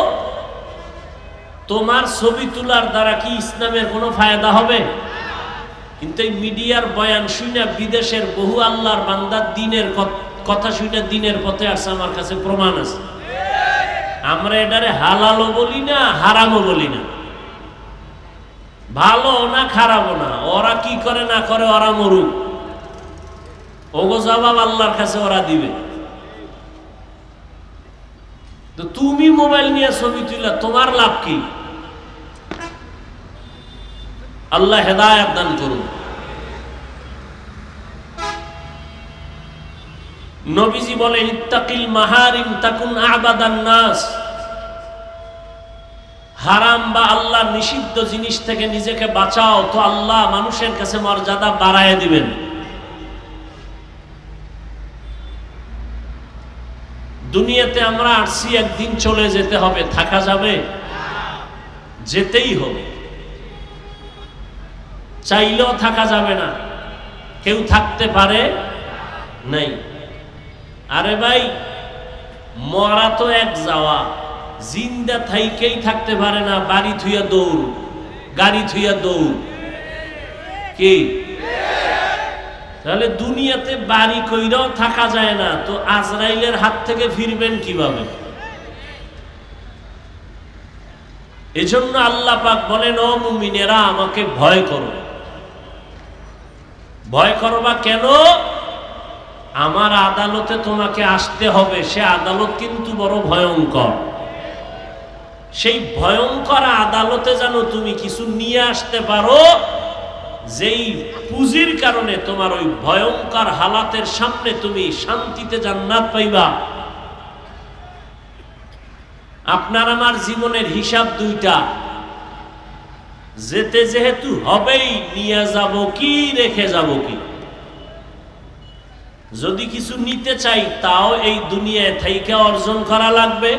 [SPEAKER 1] তোমার ছবি তোলার দ্বারা কি ইসলামের কোনো ফায়দা হবে? কিন্তু এই মিডিয়ার বয়ান শুনে বিদেশের বহু আল্লাহর বান্দার দিনের কথা শুনে দিনের পথে আসছে, আমার কাছে প্রমাণ আছে। আমরা এটারে হালালও বলি না, হারামও বলি না, ভালো না খারাপও না। ওরা কি করে না করে ওরা মরুক, ওগো জবাব আল্লাহর কাছে ওরা দিবে। তো তুমি মোবাইল নিয়ে ছবি তুলা তোমার লাভ কি? আল্লাহ হেদায়েত দান করুন। নবীজি বলেন, ইত্তাকিল মাহারিম তাকুন আবাদান নাস। হারাম বা আল্লাহ নিষিদ্ধ জিনিস থেকে নিজেকে বাঁচাও, তো আল্লাহ মানুষের কাছে মর্যাদা বাড়ায় দিবেন। দুনিয়াতে আমরা আসছি, একদিন চলে যেতে হবে, থাকা যাবে? যেতেই হবে, চাইলেও থাকা যাবে না, কেউ থাকতে পারে নাই। আরে ভাই, মরা তো এক যাওয়া, জিন্দা থাইকেই থাকতে পারে না, বাড়ি থুইয়া দৌড়, গাড়ি থুইয়া দৌড়। কি তাহলে দুনিয়াতে বাড়ি কইরাও থাকা যায় না, তো আজরাইলের হাত থেকে ফিরবেন কিভাবে? এজন্য আল্লাহ পাক বলেন, ও মুমিনেরা আমাকে ভয় করো। ভয় করবা কেন? আমার আদালতে তোমাকে আসতে হবে, সে আদালত কিন্তু বড় ভয়ঙ্কর। সেই ভয়ঙ্কর আদালতে যেন তুমি কিছু নিয়ে আসতে পারো, যেই পুঁজির কারণে তোমার ওই ভয়ঙ্কর হালাতের সামনে তুমি শান্তিতে জান্নাত পাইবা। আপনার আমার জীবনের হিসাব দুইটা, যেতে যেহেতু হবেই, নিয়ে যাব কি রেখে যাব কি। যদি কিছু নিতে চাই তাও এই দুনিয়ায় থাইকা অর্জন করা লাগবে,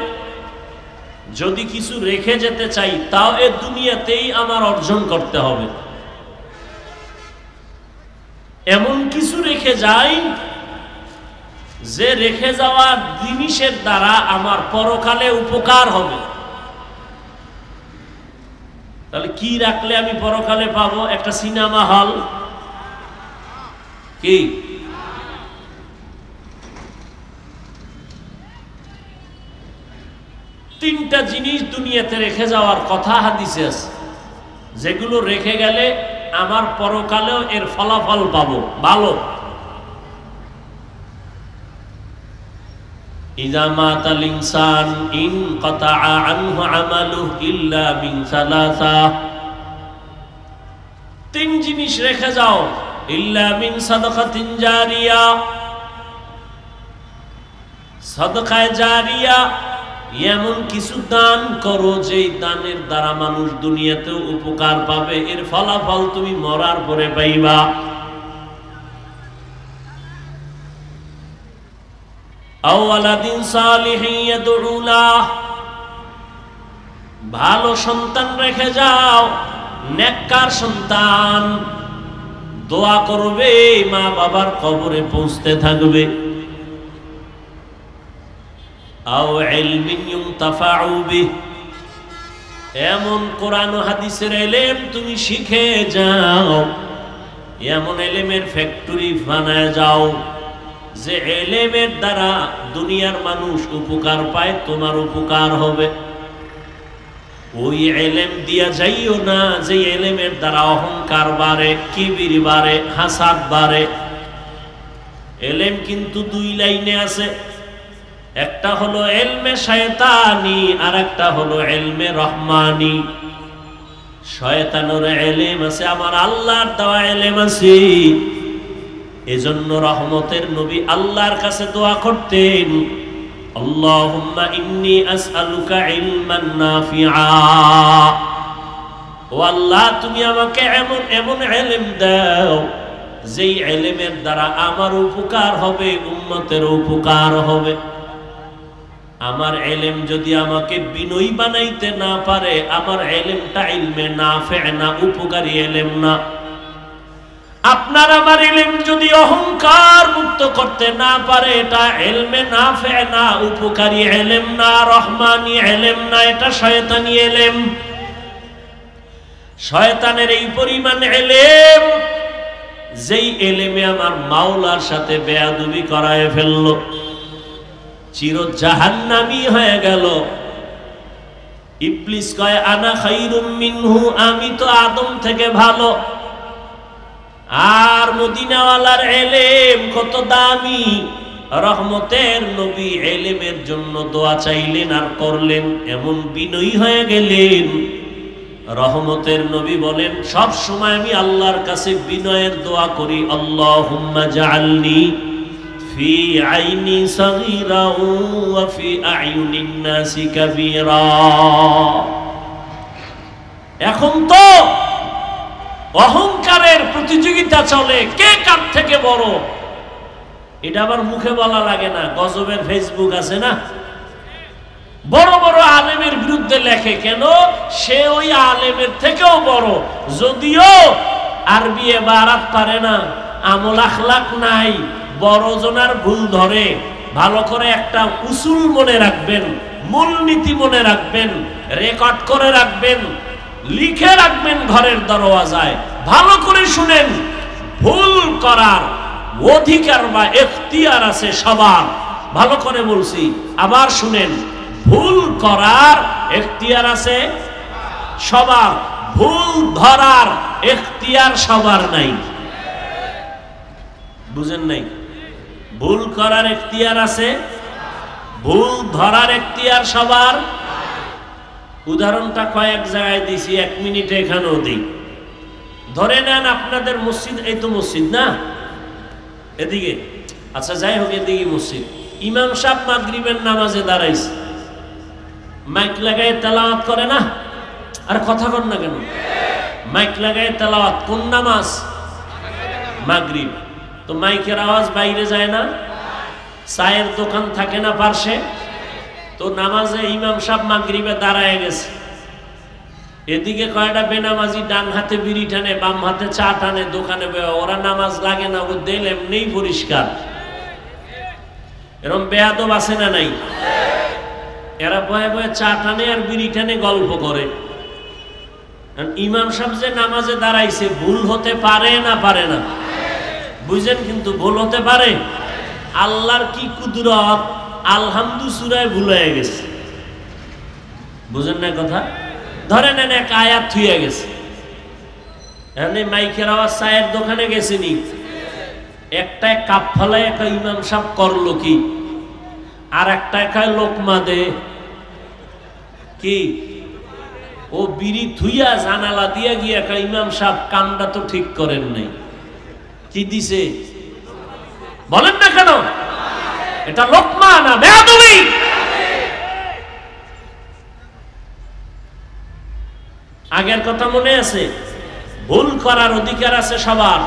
[SPEAKER 1] যদি কিছু রেখে যেতে চাই তাও এই দুনিয়াতেই আমার অর্জন করতে হবে। এমন কিছু রেখে যাই যে রেখে যাওয়া জিনিসের দ্বারা আমার পরকালে উপকার হবে। তাহলে কি রাখলে আমি পরকালে পাবো? একটা সিনেমা হল, কি তিনটা জিনিস দুনিয়াতে রেখে যাওয়ার কথা হাদিসে আছে, যেগুলো রেখে গেলে আমার পরকালেও এর ফলাফল পাবো ভালো। ইযা মাতাল ইনসান ইনকাতা আনহু আমালুহু ইল্লা মিন সালাসা। তিন জিনিস রেখে যাও, ইল্লা মিন সাদাকাতিন জারিয়া, সাদাকায়ে জারিয়া, এমন কিছু দান করো যেই দানের দ্বারা মানুষ দুনিয়াতেও উপকার পাবে, এর ফলাফল তুমি মরার পরে পাইবা। আও ওয়ালাদিন সালিহিন ইয়াদউ লাহ, ভালো সন্তান রেখে যাও, নেককার সন্তান, দোয়া করবে, মা বাবার কবরে পৌঁছতে থাকবে। আও ইলমিন ইউনতাফাউ বিহি, এমন কোরআন ও হাদিসের ইলম তুমি শিখে যাও, এমন ইলমের ফ্যাক্টরি বানায় যাও যে ইলমের দ্বারা দুনিয়ার মানুষ উপকার পায়, তোমার উপকার হবে। ওই এলেম দিয়া যাইও না যে এলেমের দ্বারা অহংকার বাড়ে, কিবির বাড়ে, হাসাদ বাড়ে। এলেম কিন্তু দুই লাইনে আছে, একটা হলো এলমে শয়তানি আর একটা হলো এলমে রহমানি। শয়তানের এলেম আছে, আমার আল্লাহর দেওয়া এলেম আছে। এজন্য রহমতের নবী আল্লাহর কাছে দোয়া করতেন, আল্লাহুম্মা ইন্নী আসআলুকা ইলমান নাফিআ। ও আল্লাহ, তুমি আমাকে এমন এমন ইলম দাও যেই ইলমের দ্বারা আমার উপকার হবে, উম্মতের উপকার হবে। আমার ইলম যদি আমাকে বিনয়ী বানাইতে না পারে, আমার ইলমটা ইলমে নাফি না, উপকারী ইলম না। আপনার আমার ইলম যদি অহংকার মুক্ত করতে না পারে, এটা ইলমে নাফি না, উপকারী ইলম না, রহমানি ইলম না, এটা শয়তানি ইলম। শয়তানের এই পরিমাণ ইলম, যেই ইলমে আমার মাওলার সাথে বেয়াদবি করায় ফেললো, চির জাহান্নামী হয়ে গেল। ইবলিস কয় আনা খায়রুম মিনহু, আমি তো আদম থেকে ভালো। আর মদিনাওয়ালার ইলম কত দামি। রহমতের নবী ইলমের জন্য দোয়া চাইলেন আর করলেন, এমন বিনয়ী হয়ে গেলেন। রহমতের নবী বলেন, সব সময় আমি আল্লাহর কাছে বিনয়ের দোয়া করি, আল্লাহুম্মা জাআলনি ফি আইনি সগীরা ওয়া ফি আয়ুনিন নাসি কাবীরা। এখন তো অহংকারের প্রতিযোগিতা চলে, কে কার থেকে বড়। এটা আবার মুখে বলা লাগে না, গজবের ফেসবুক আছে না, বড় বড় আলেমের বিরুদ্ধে লেখে। কেন? সে ওই আলেমের থেকেও বড়, যদিও আরবি ইবারাত পারে না, আমল আখলাক নাই, বড় জনার ভুল ধরে। ভালো করে একটা উসুল মনে রাখবেন, মূলনীতি মনে রাখবেন, রেকর্ড করে রাখবেন, লিখে রাখবেন ঘরের দরওয়াজায়। ভালো করে শুনেন, ভুল করার অধিকার বা এখতিয়ার আছে সবার। ভালো করে বলছি, আবার শুনেন, ভুল করার এখতিয়ার আছে সবার, ভুল ধরার এখতিয়ার সবার নাই। বুঝেন নাই? ভুল করার এখতিয়ার আছে, ভুল ধরার এখতিয়ার সবার। উদাহরণটা কয়েক জায়গায় দিছি, 1 মিনিটে এখানেও দিই। ধরে নেন আপনাদের মসজিদ, এই তো মসজিদ না, এদিকে, আচ্ছা যাই হোক, এদিকে মসজিদ। ইমাম সাহেব মাগরিবের নামাজে দাঁড়াইছে, মাইক লাগায় তেলাওয়াত করে না? আর কথা কন না কেন? মাইক লাগায় তেলাওয়াত কোন নামাজ? মাগরিব। তো মাইকের আওয়াজ বাইরে যায় না? চায়ের দোকান থাকে না পার্শ্বে? তো নামাজে ইমাম সাহেব মাগরিবে দাঁড়ায় গেছে, এদিকে কয়টা বেনামাজি ডান হাতে বিড়ি টানে, বাম হাতে চা টানে, দোকানে ওরা নামাজ লাগে না, ও দেল এমনিই পরিষ্কার। এরকম বেয়াদব আছে না নাই? এরা বয়ে বয়ে চা টানে আর বিড়ি টানে, গল্প করে। ইমাম সাহেব যে নামাজে দাঁড়াইছে, ভুল হতে পারে না পারে না? বুঝেন, কিন্তু ভুল হতে পারে। আল্লাহর কি কুদরত, আলহামদু সূরায় ভুল হয়ে গেছে। বুঝেন না কথা? ধরে নেন এক আয়াত থুয়ে গেছে, এখানে মাইকের আওয়াজ, চায়ের দোকানে গেছেনি, একটা কাপ ফলায় একটা ইমাম সাহেব করলো কি, আর একটা একাই লোকমা দে কি, ও বিড়ি থুইয়া জানালা দিয়া গিয়া একটা ইমাম সাহেব কামটা তো ঠিক করেন নাই, কি দিছে বলেন না কেন? এটা লোকমা না বেয়াদবি? আগের কথা মনে আছে? ভুল করার অধিকার আছে সবার,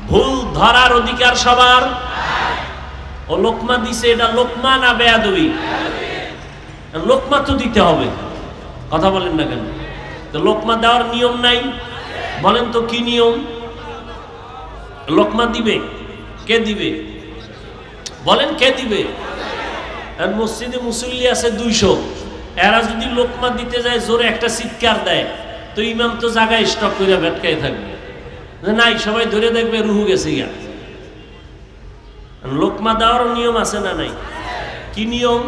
[SPEAKER 1] ভুল ধরার অধিকার সবার। ও লোকমা দিছে, এটা লোকমা না বেয়াদবি? লোকমা তো দিতে হবে, কথা বলেন না কেন? তো লোকমা দেওয়ার নিয়ম নাই? বলেন তো কি নিয়ম? লোকমা দিবে কে? দিবে বলেন কে দিবে? আর মসজিদে মুসল্লি আছে 200, এরা যদি লোকমা দিতে যায়, জোরে একটা চিৎকার দেয়, তো ইমাম তো জায়গায় স্টক করে ভেটকায় থাকবে, নাই সবাই ধরে দেখবে রুহু গেছে গিয়া। লোকমা দেওয়ার নিয়ম আছে না নাই? কি নিয়ম?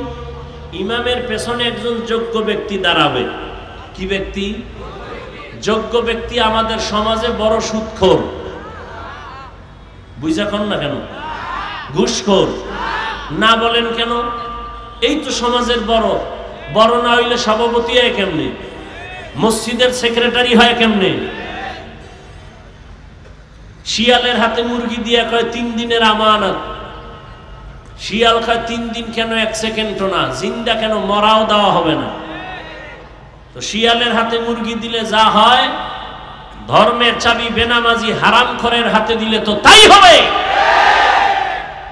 [SPEAKER 1] ইমামের পেছনে একজন যোগ্য ব্যক্তি দাঁড়াবে, কি ব্যক্তি? যোগ্য ব্যক্তি আমাদের সমাজে বড় সুদখোর। বুঝা কন না কেন? ঘুষখোর না বলেন কেন? এই তো সমাজের বড়। বড় না হইলে সভাপতি হয় কেমনে? মসজিদের সেক্রেটারি হয় কেমনে? শিয়ালের হাতে মুরগি দিয়া কয় 3 দিনের আমানত। শিয়াল কয় 3 দিন কেন, 1 সেকেন্ডও না, জিন্দা কেন, মরাও দেওয়া হবে না। তো শিয়ালের হাতে মুরগি দিলে যা হয়, ধর্মের চাবি বেনামাজি হারামখোরের হাতে দিলে তো তাই হবে।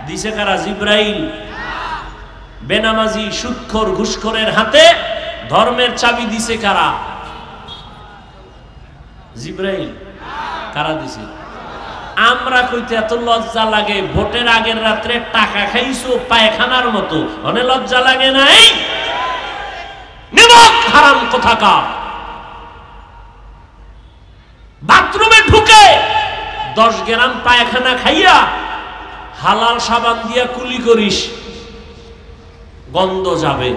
[SPEAKER 1] দিছে কারা? জিব্রাইল। বেনামাজি সুদখোর ঘুষখোরের হাতে ধর্মের চাবি দিছে কারা? জিব্রাইল। কারা দিছে? আমরা কইতে এত লজ্জা লাগে, ভোটের আগের রাত্রে টাকা খাইছো পায়খানার মতো, অনেক লজ্জা লাগে নাই? নিমক হারাম কোথাকার। বাথরুমে ঢুকে 10 গ্রাম পায়খানা খাইয়া হালাল সাবান দিয়া কুলি করিস, গন্ধ যাবে।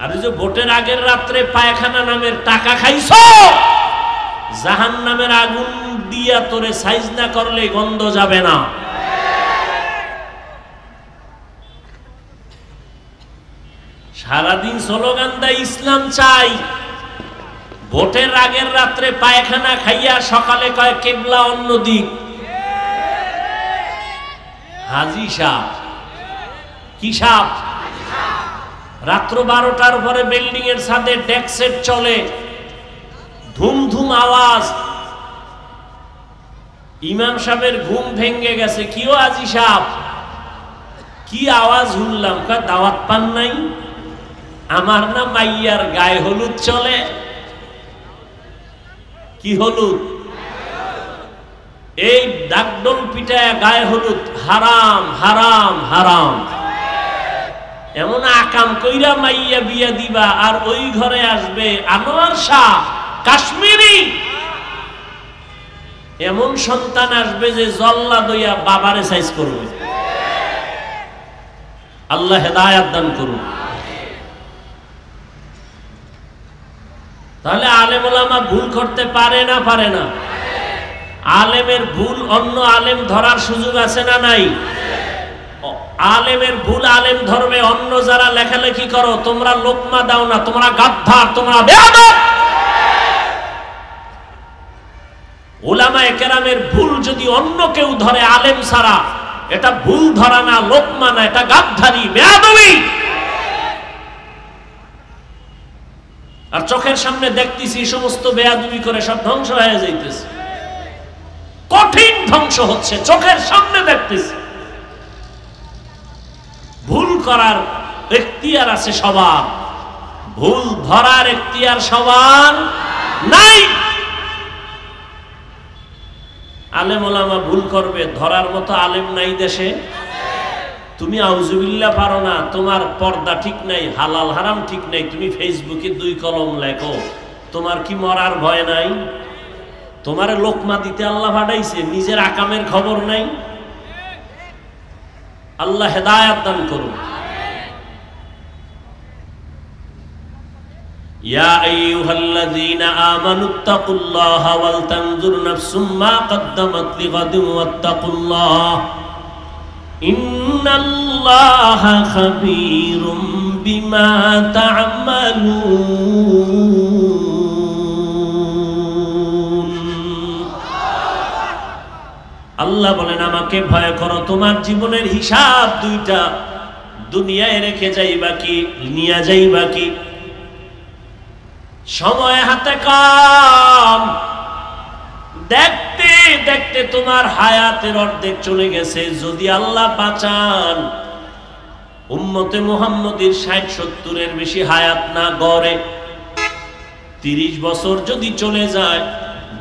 [SPEAKER 1] আর যে ভোটের আগের রাত্রে পায়খানা নামের টাকা খাইছো, জাহান্নামের আগুন দিয়া তোরে সাইজ না করলে গন্ধ যাবে না। সারাদিন স্লোগান দেয় ইসলাম চাই, ভোটের আগের রাত্রে পায়খানা খাইয়া সকালে কয় কিবলা অন্যদিক। হাজি সাহ কি সাহ? রাত্র 12টার পরে বিল্ডিং এর ছাদে ডেক সেট চলে, ধুম ধুম আওয়াজ। ইমাম সাহেবের ঘুম ভেঙে গেছে। কিও আজি সাহেব, কি আওয়াজ শুনলাম? কয় দাওয়াত পান নাই? আমার না মাইয়ার গায়ে হলুদ চলে। কি হলুদ? এই ডাকডোল পিটায় গায়ে হলুদ হারাম হারাম হারাম। এমন আকাম কইরা মাইয়া বিয়া দিবা, আর ওই ঘরে আসবে আনোয়ার শাহ কাশ্মীরি। এমন সন্তান আসবে যে জল্লা দইয়া বাবারে সাইজ করবে। আল্লাহ হেদায়াত দান করুন। তাহলে আলেম ওলামা ভুল করতে পারে না? পারে না? আলেমের ভুল অন্য আলেম ধরার সুযোগ আছে না নাই? আলেমের ভুল আলেম ধরবে। অন্য যারা লেখালেখি করো, তোমরা লোকমা দাও না, তোমরা গাদ্দার, তোমরা বেয়াদব। উলামায়ে কেরামের ভুল যদি অন্য কেউ ধরে আলেম ছাড়া, এটা ভুল ধরা না, লোকমা না, এটা গাদ্দারি, বেয়াদবি। আর চোখের সামনে দেখতেছি সমস্ত বেয়াদবি করে সব ধ্বংস হয়ে যাইতেছে। কঠিন ধ্বংস হচ্ছে, চোখের সামনে দেখতেছি। ভুল করার এখতিয়ার আছে সবার, ভুল ধরার এখতিয়ার সবার নাই। আলেম ওলামা ভুল করবে, ধরার মতো আলেম নাই দেশে। তুমি আউযুবিল্লাহ পারো না, তোমার পর্দা ঠিক নাই, হালাল হারাম ঠিক নাই, তুমি ফেসবুকে 2 কলম লেখো, তোমার কি মরার ভয় নাই? তোমারে লোকমা দিতে আল্লাহ পাঠাইছে, নিজের আকামের খবর নাই। আল্লাহ হেদায়াত দান করুন। ইয়া আইয়ুহাল্লাযীনা আমানুত্তাকুল্লাহা ওয়াল তানজুর নাফসুম মা কদ্দামাত লিগাদিন ওয়াত্তাকুল্লাহ ইন্নাল্লাহা খাবীরুম বিমা তা'মালুন। আল্লাহ বলেন, আমাকে ভয় করো, তোমার জীবনের হিসাব 2টা দুনিয়ায় রেখে যাইবা কি নিয়ে যাইবা কি? সময় হাতে কম, দেখতে দেখতে তোমার হায়াতের অর্ধেক চলে গেছে। যদি আল্লাহ বাঁচান, উম্মতে মুহাম্মদীর 60-70-এর বেশি হায়াত না গড়ে, 30 বছর যদি চলে যায়,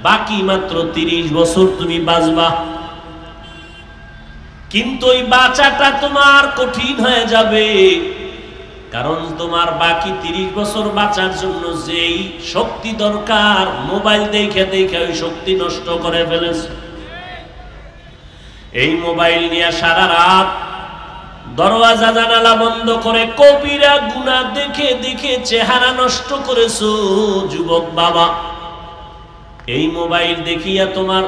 [SPEAKER 1] বাকি মাত্র 30 বছর তুমি বাঁচবা। কিন্তু ওই বাঁচাটা তোমার কঠিন হয়ে যাবে, কারণ তোমার বাকি 30 বছর বাঁচার জন্য যেই শক্তি দরকার, মোবাইল দেখে দেখে ওই শক্তি নষ্ট করে ফেলেছ। এই মোবাইল নিয়ে সারা রাত দরওয়াজা জানালা বন্ধ করে কবিরা গুনাহ দেখে দেখে চেহারা নষ্ট করেছো যুবক বাবা। এই মোবাইল দেখিয়া তোমার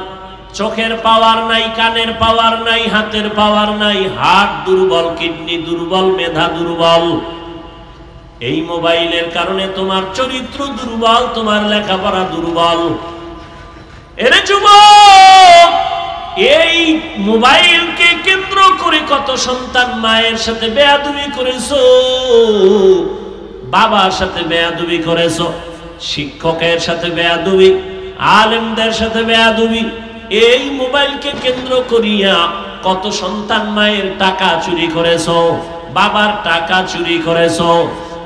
[SPEAKER 1] চোখের পাওয়ার নাই, কানের পাওয়ার নাই, হাতের পাওয়ার নাই, হার্ট দুর্বল, কিডনি দুর্বল, মেধা দুর্বল। এই মোবাইলের কারণে তোমার চরিত্র দুর্বল, তোমার লেখাপড়া দুর্বল। এরে যুবক, এই মোবাইলকে কেন্দ্র করে কত সন্তান মায়ের সাথে বেয়াদবি করেছো, বাবার সাথে বেয়াদবি করেছো, শিক্ষকের সাথে বেয়াদবি, আলেমদের সাথে বেয়াদবি। এই মোবাইলকে কেন্দ্র করিয়া কত সন্তান মায়ের টাকা চুরি করেছো, বাবার টাকা চুরি করেছো।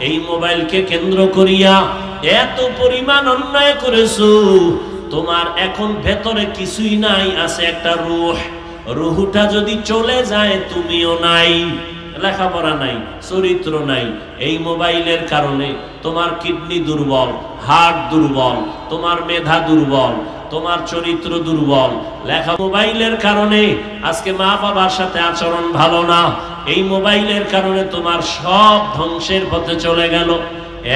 [SPEAKER 1] এই মোবাইলকে কেন্দ্র করিয়া এত পরিমাণ অন্যায় করেছো। তোমার এখন ভেতরে কিছুই নাই, আছে একটা রূহ। রূহটা যদি চলে যায় তুমিও নাই, লেখাপড়া নাই, চরিত্র নাই। এই মোবাইলের কারণে তোমার কিডনি দুর্বল, হার্ট দুর্বল, তোমার মেধা দুর্বল, তোমার চরিত্র দুর্বল। লেখা মোবাইলের কারণে আজকে মা বাবার সাথে আচরণ ভালো না। এই মোবাইলের কারণে তোমার সব ধ্বংসের পথে চলে গেল।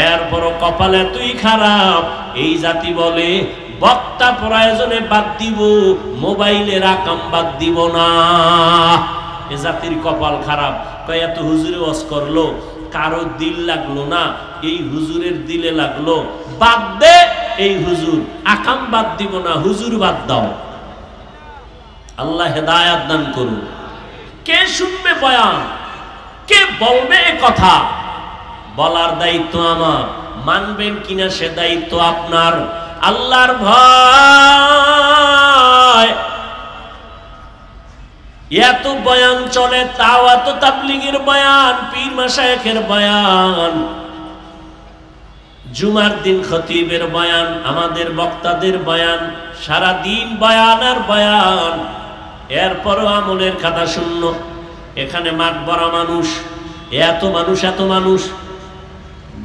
[SPEAKER 1] এরপরও কপালে তুই খারাপ। এই জাতি বলে বক্তা প্রয়োজনে বাদ দিব, মোবাইলের আকাম বাদ দিব না। এ জাতির কপাল খারাপ। কয় এত হুজুরে ওয়াজ করলো, কারো দিল লাগলো না, এই হুজুরের দিলে লাগলো। বাদ দে এই হুজুর, আকাম বাদ দিব না, হুজুর বাদ দাও। আল্লাহ হেদায়াত দান করুন। কে শুনবে বয়ান, কে বলবে এ কথা? বলার দায়িত্ব আমার, মানবেন কিনা সে দায়িত্ব আপনার। আল্লাহর ভয়। এত বয়ান চলে, তাও এত তাবলীগের বয়ান, পীর মাশায়েখের বয়ান, জুমার দিন খতিবের বয়ান, আমাদের বক্তাদের বয়ান, সারা দিন বয়ান আর বয়ান। এরপরও আমলের খাতা শূন্য। এখানে মাঠ ভরা মানুষ, এত মানুষ, এত মানুষ।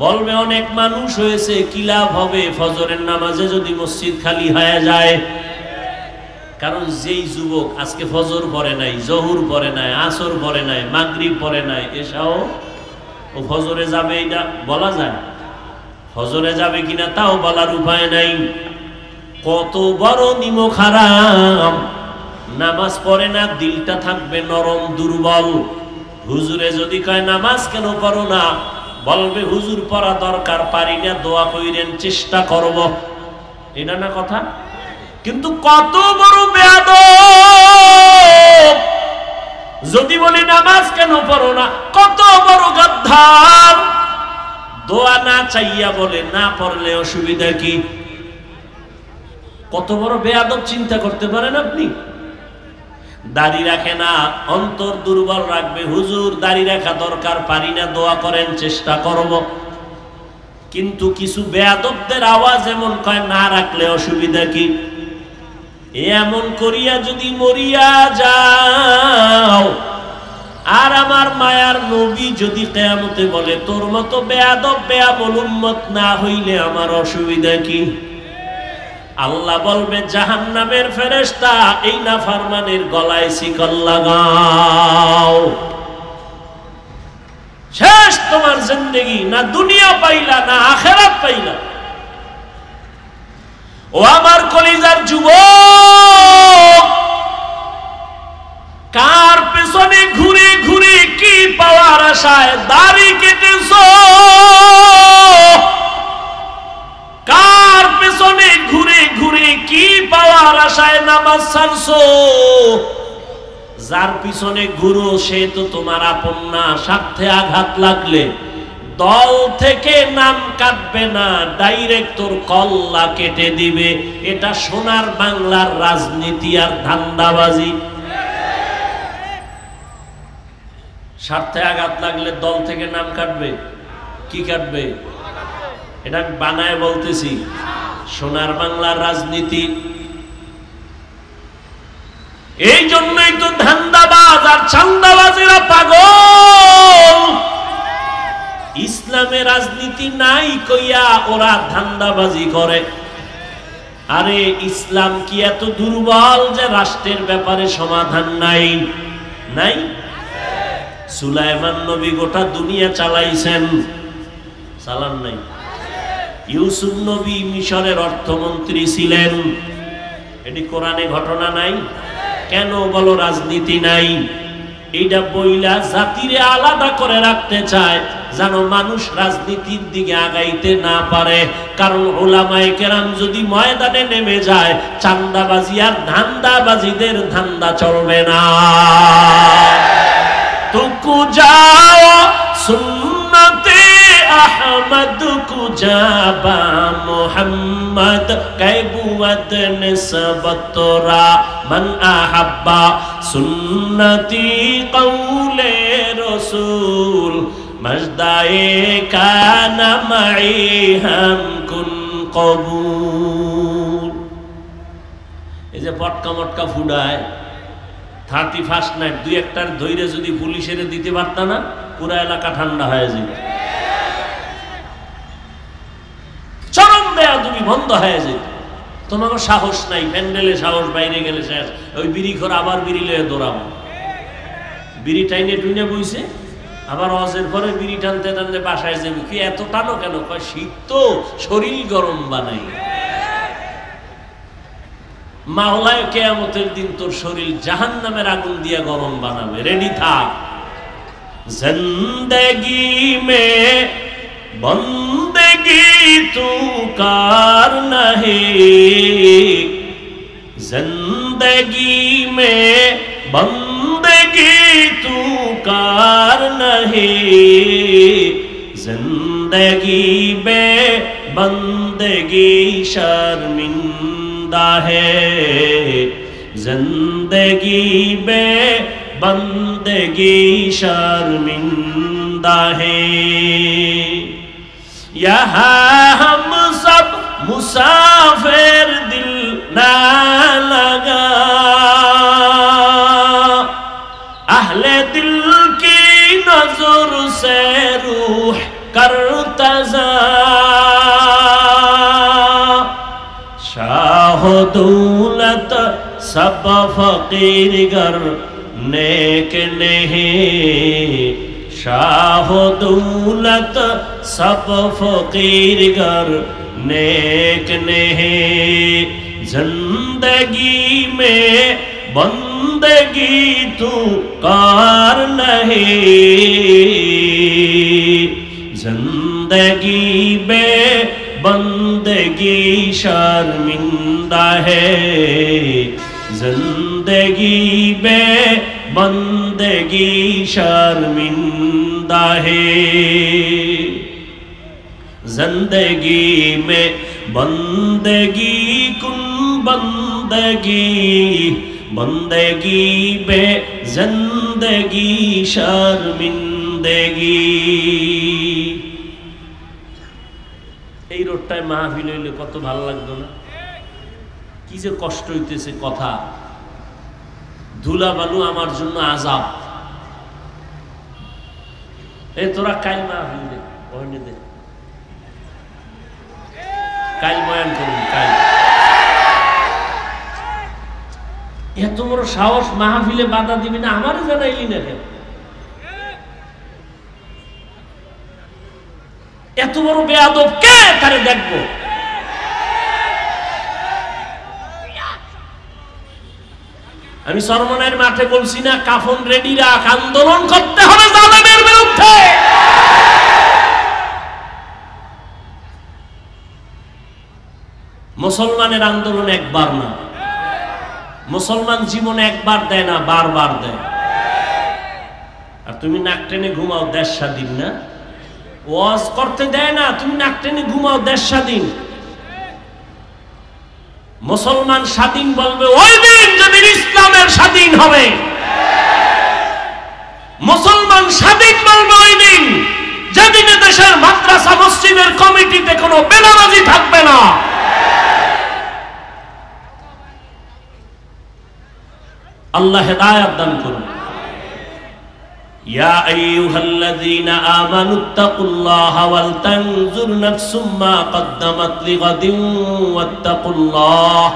[SPEAKER 1] বলবে অনেক মানুষ হয়েছে, কি লাভ হবে ফজরের নামাজে যদি মসজিদ খালি হয়ে যায়? কারণ যেই যুবক আজকে ফজর পড়ে নাই, জহুর পড়ে নাই, আসর পড়ে নাই, মাগরিব পড়ে নাই, এসাও ও ফজরে যাবে, এটা বলা যায়? ফজরে যাবে কিনা তাও বলার উপায় নাই। কত বড় নিমক হারাম। নামাজ পড়ে না, দিলটা থাকবে নরম, দুর্বল। হুজুরে যদি কয় নামাজ কেন পড়ো না, বলবে হুজুর পড়া দরকার, পারি না, দোয়া কইরেন, চেষ্টা করব। এটা না কথা? কিন্তু কত বড় বেয়াদব যদি বলি নামাজ কেন পড়ো না, কত বড় গাদ্দার। দোয়া না চাইয়া বলে না পড়লে অসুবিধা কি? কত বড় বেয়াদব চিন্তা করতে পারেন আপনি? দাড়ি রাখে না, অন্তর দুর্বল রাখবে, হুজুর দাড়ি রাখা দরকার, পারি না, দোয়া করেন, চেষ্টা করব। কিন্তু কিছু বেয়াদবদের আওয়াজ এমন কয় না রাখলে অসুবিধা কি? এমন করিয়া যদি মরিয়া যাও, আর আমার মায়ার নবী যদি কিয়ামতে বলে তোর মতো বেয়াদব বেয়াবল উম্মত না হইলে আমার অসুবিধা কি? আল্লাহ বলবে জাহান্নামের ফেরেশতা, এই নাফরমানের গলায় শিকল লাগাও। শেষ তোমার জিন্দেগি, না দুনিয়া পাইলা না আখিরাত পাইলা। ও আমার কলিজার যুবক, কার পেছনে ঘুরে ঘুরে কি পাওয়ার আশায় দাড়ি কেটেছো? কার পেছনে ঘুরে ঘুরে কি পাওয়ার আশায় নামাজ ছাড়ছো? যার পিছনে ঘুরো সে তো তোমার আপন না। স্বার্থে আঘাত লাগলে দল থেকে নাম কাটবে না, ডাইরেক্ট তোর কল্লা কেটে দিবে। এটা সোনার বাংলার রাজনীতি আর ধান্দাবাজি। স্বার্থে আঘাত লাগলে দল থেকে নাম কাটবে। কি কাটবে? এটা আমি বানায় বলতেছি, সোনার বাংলার রাজনীতি। এই জন্যই তো ধান্দাবাজ আর চান্দাবাজেরা পাগল। ইসলামে রাজনীতি নাই কইয়া ওরা ধান্দাবাজি করে। আরে ইসলাম কি এত দুর্বল যে রাষ্ট্রের ব্যাপারে সমাধান নাই? নাই? সুলাইমান নবী গোটা দুনিয়া চালাইছেন, চালান নাই? ইউসুফ নবী মিশরের অর্থমন্ত্রী ছিলেন, এটি কোরআনে ঘটনা নাই? কেন বলো রাজনীতি নাই? এইটা বইলা জাতিরে আলাদা করে রাখতে চায় যেন মানুষ রাজনীতির দিকে আগাইতে না পারে। কারণ উলামায়ে কেরাম যদি ময়দানে নেমে যায়, চান্দাবাজি আর ধান্দাবাজিদের ধান্দা চলবে না। তুকু যাও সুন্নতে আহমদ কুজাবা মুহাম্মদ কাইবুয়াত নিসবতরা মান আহাব্বা সুন্নতি কওলে রাসূল মজদায়ে কানা মাই হাম কুন কবুল। এই যে পটকা মটকা ফুডায় 31st নাইট দুই একটার ধৈর্য যদি পুলিশের দিতে পারত না, পুরা এলাকা ঠান্ডা হয়ে যেত, চরম বেয়াদবি বন্ধ হয়ে যেত। তোমাকে সাহস নাই, প্যান্ডেলে সাহস, বাইরে গেলে শেষ। ওই বিড়ি খোর আবার বিড়ি লয়ে দৌড়াবো, বিড়ি টাইনে টুইনে বইছে, আবার অজের পরে বিড়ি টানতে টানতে বাসায় যাবে। কি এত টানো কেন? কয় শীত তো, শরীর গরম বানাই। মাওলায় কিয়ামতের দিন তোর শরীর জাহান্নামের আগুন দিয়া গরম বানাবে, রেডি থাক। জিন্দেগি মে বন্দেগি তু কার নহি, জিন্দেগি মে বন্দেগি তু কার নহি, জিন্দেগি বে বন্দেগি शर्मिंदा है, जिंदगी में बंदगी शर्मिंदा है। यहाँ हम सब मुसाफिर, दिल ना लगा अहले दिल की नजर से रूह करतजा, शाह दौलत सब फकीर गर नेक नहीं, शाह दौलत सब फकीर गर नेक नहीं, जिंदगी में बंदगी तू कार नहीं, जिंदगी में बंदगी शर्मिंदा है, जिंदगी में बंदगी शर्मिंदा है, जिंदगी में बंदगी कुन बंदगी, बंदगी में जिंदगी शर्मिंदगी। এই রোডটায় মাহফিল হইলে কত ভালো লাগতো না? কি যে কষ্ট হইতেছে কথা। ধুলা বালু আমার জন্য আযাব। এই তোরা কাল মাহফিল দে, ওইনে দে, কাল বয়ান করুন। কাল এত বড় সাহস, মাহফিলে বাধা দিবি না? আমারও জানাইলি না কেন? এত বড় বেয়াদব কে? তারে দেখবো। আমি সরমনের মাঠে বলছি না, কাফন রেডি রাখ, আন্দোলন করতে হবে জালেমের বিরুদ্ধে। মুসলমানের আন্দোলন একবার না, মুসলমান জীবনে একবার দেয় না, বারবার দেয়। আর তুমি নাক টেনে ঘুমাও, দেশ স্বাধীন না? ওয়াজ করতে দেয় না, তুমি নাক টেনে ঘুমাও, দেশ স্বাধীন। মুসলমান স্বাধীন বলবে ওই দিন যেদিন ইসলামের স্বাধীন হবে। মুসলমান স্বাধীন বলবে ওই দিন যেদিন দেশের মাদ্রাসা মসজিদের কমিটিতে কোনো বেনামাজি থাকবে না। আল্লাহ হেদায়েত দান করুন। ইয়া আইয়ুহাল্লাযীনা আমানুত্তাকুল্লাহা ওয়ালতানজুর নাফসুম মা কদ্দামাত লিগাদিন ওয়াত্তাকুল্লাহ।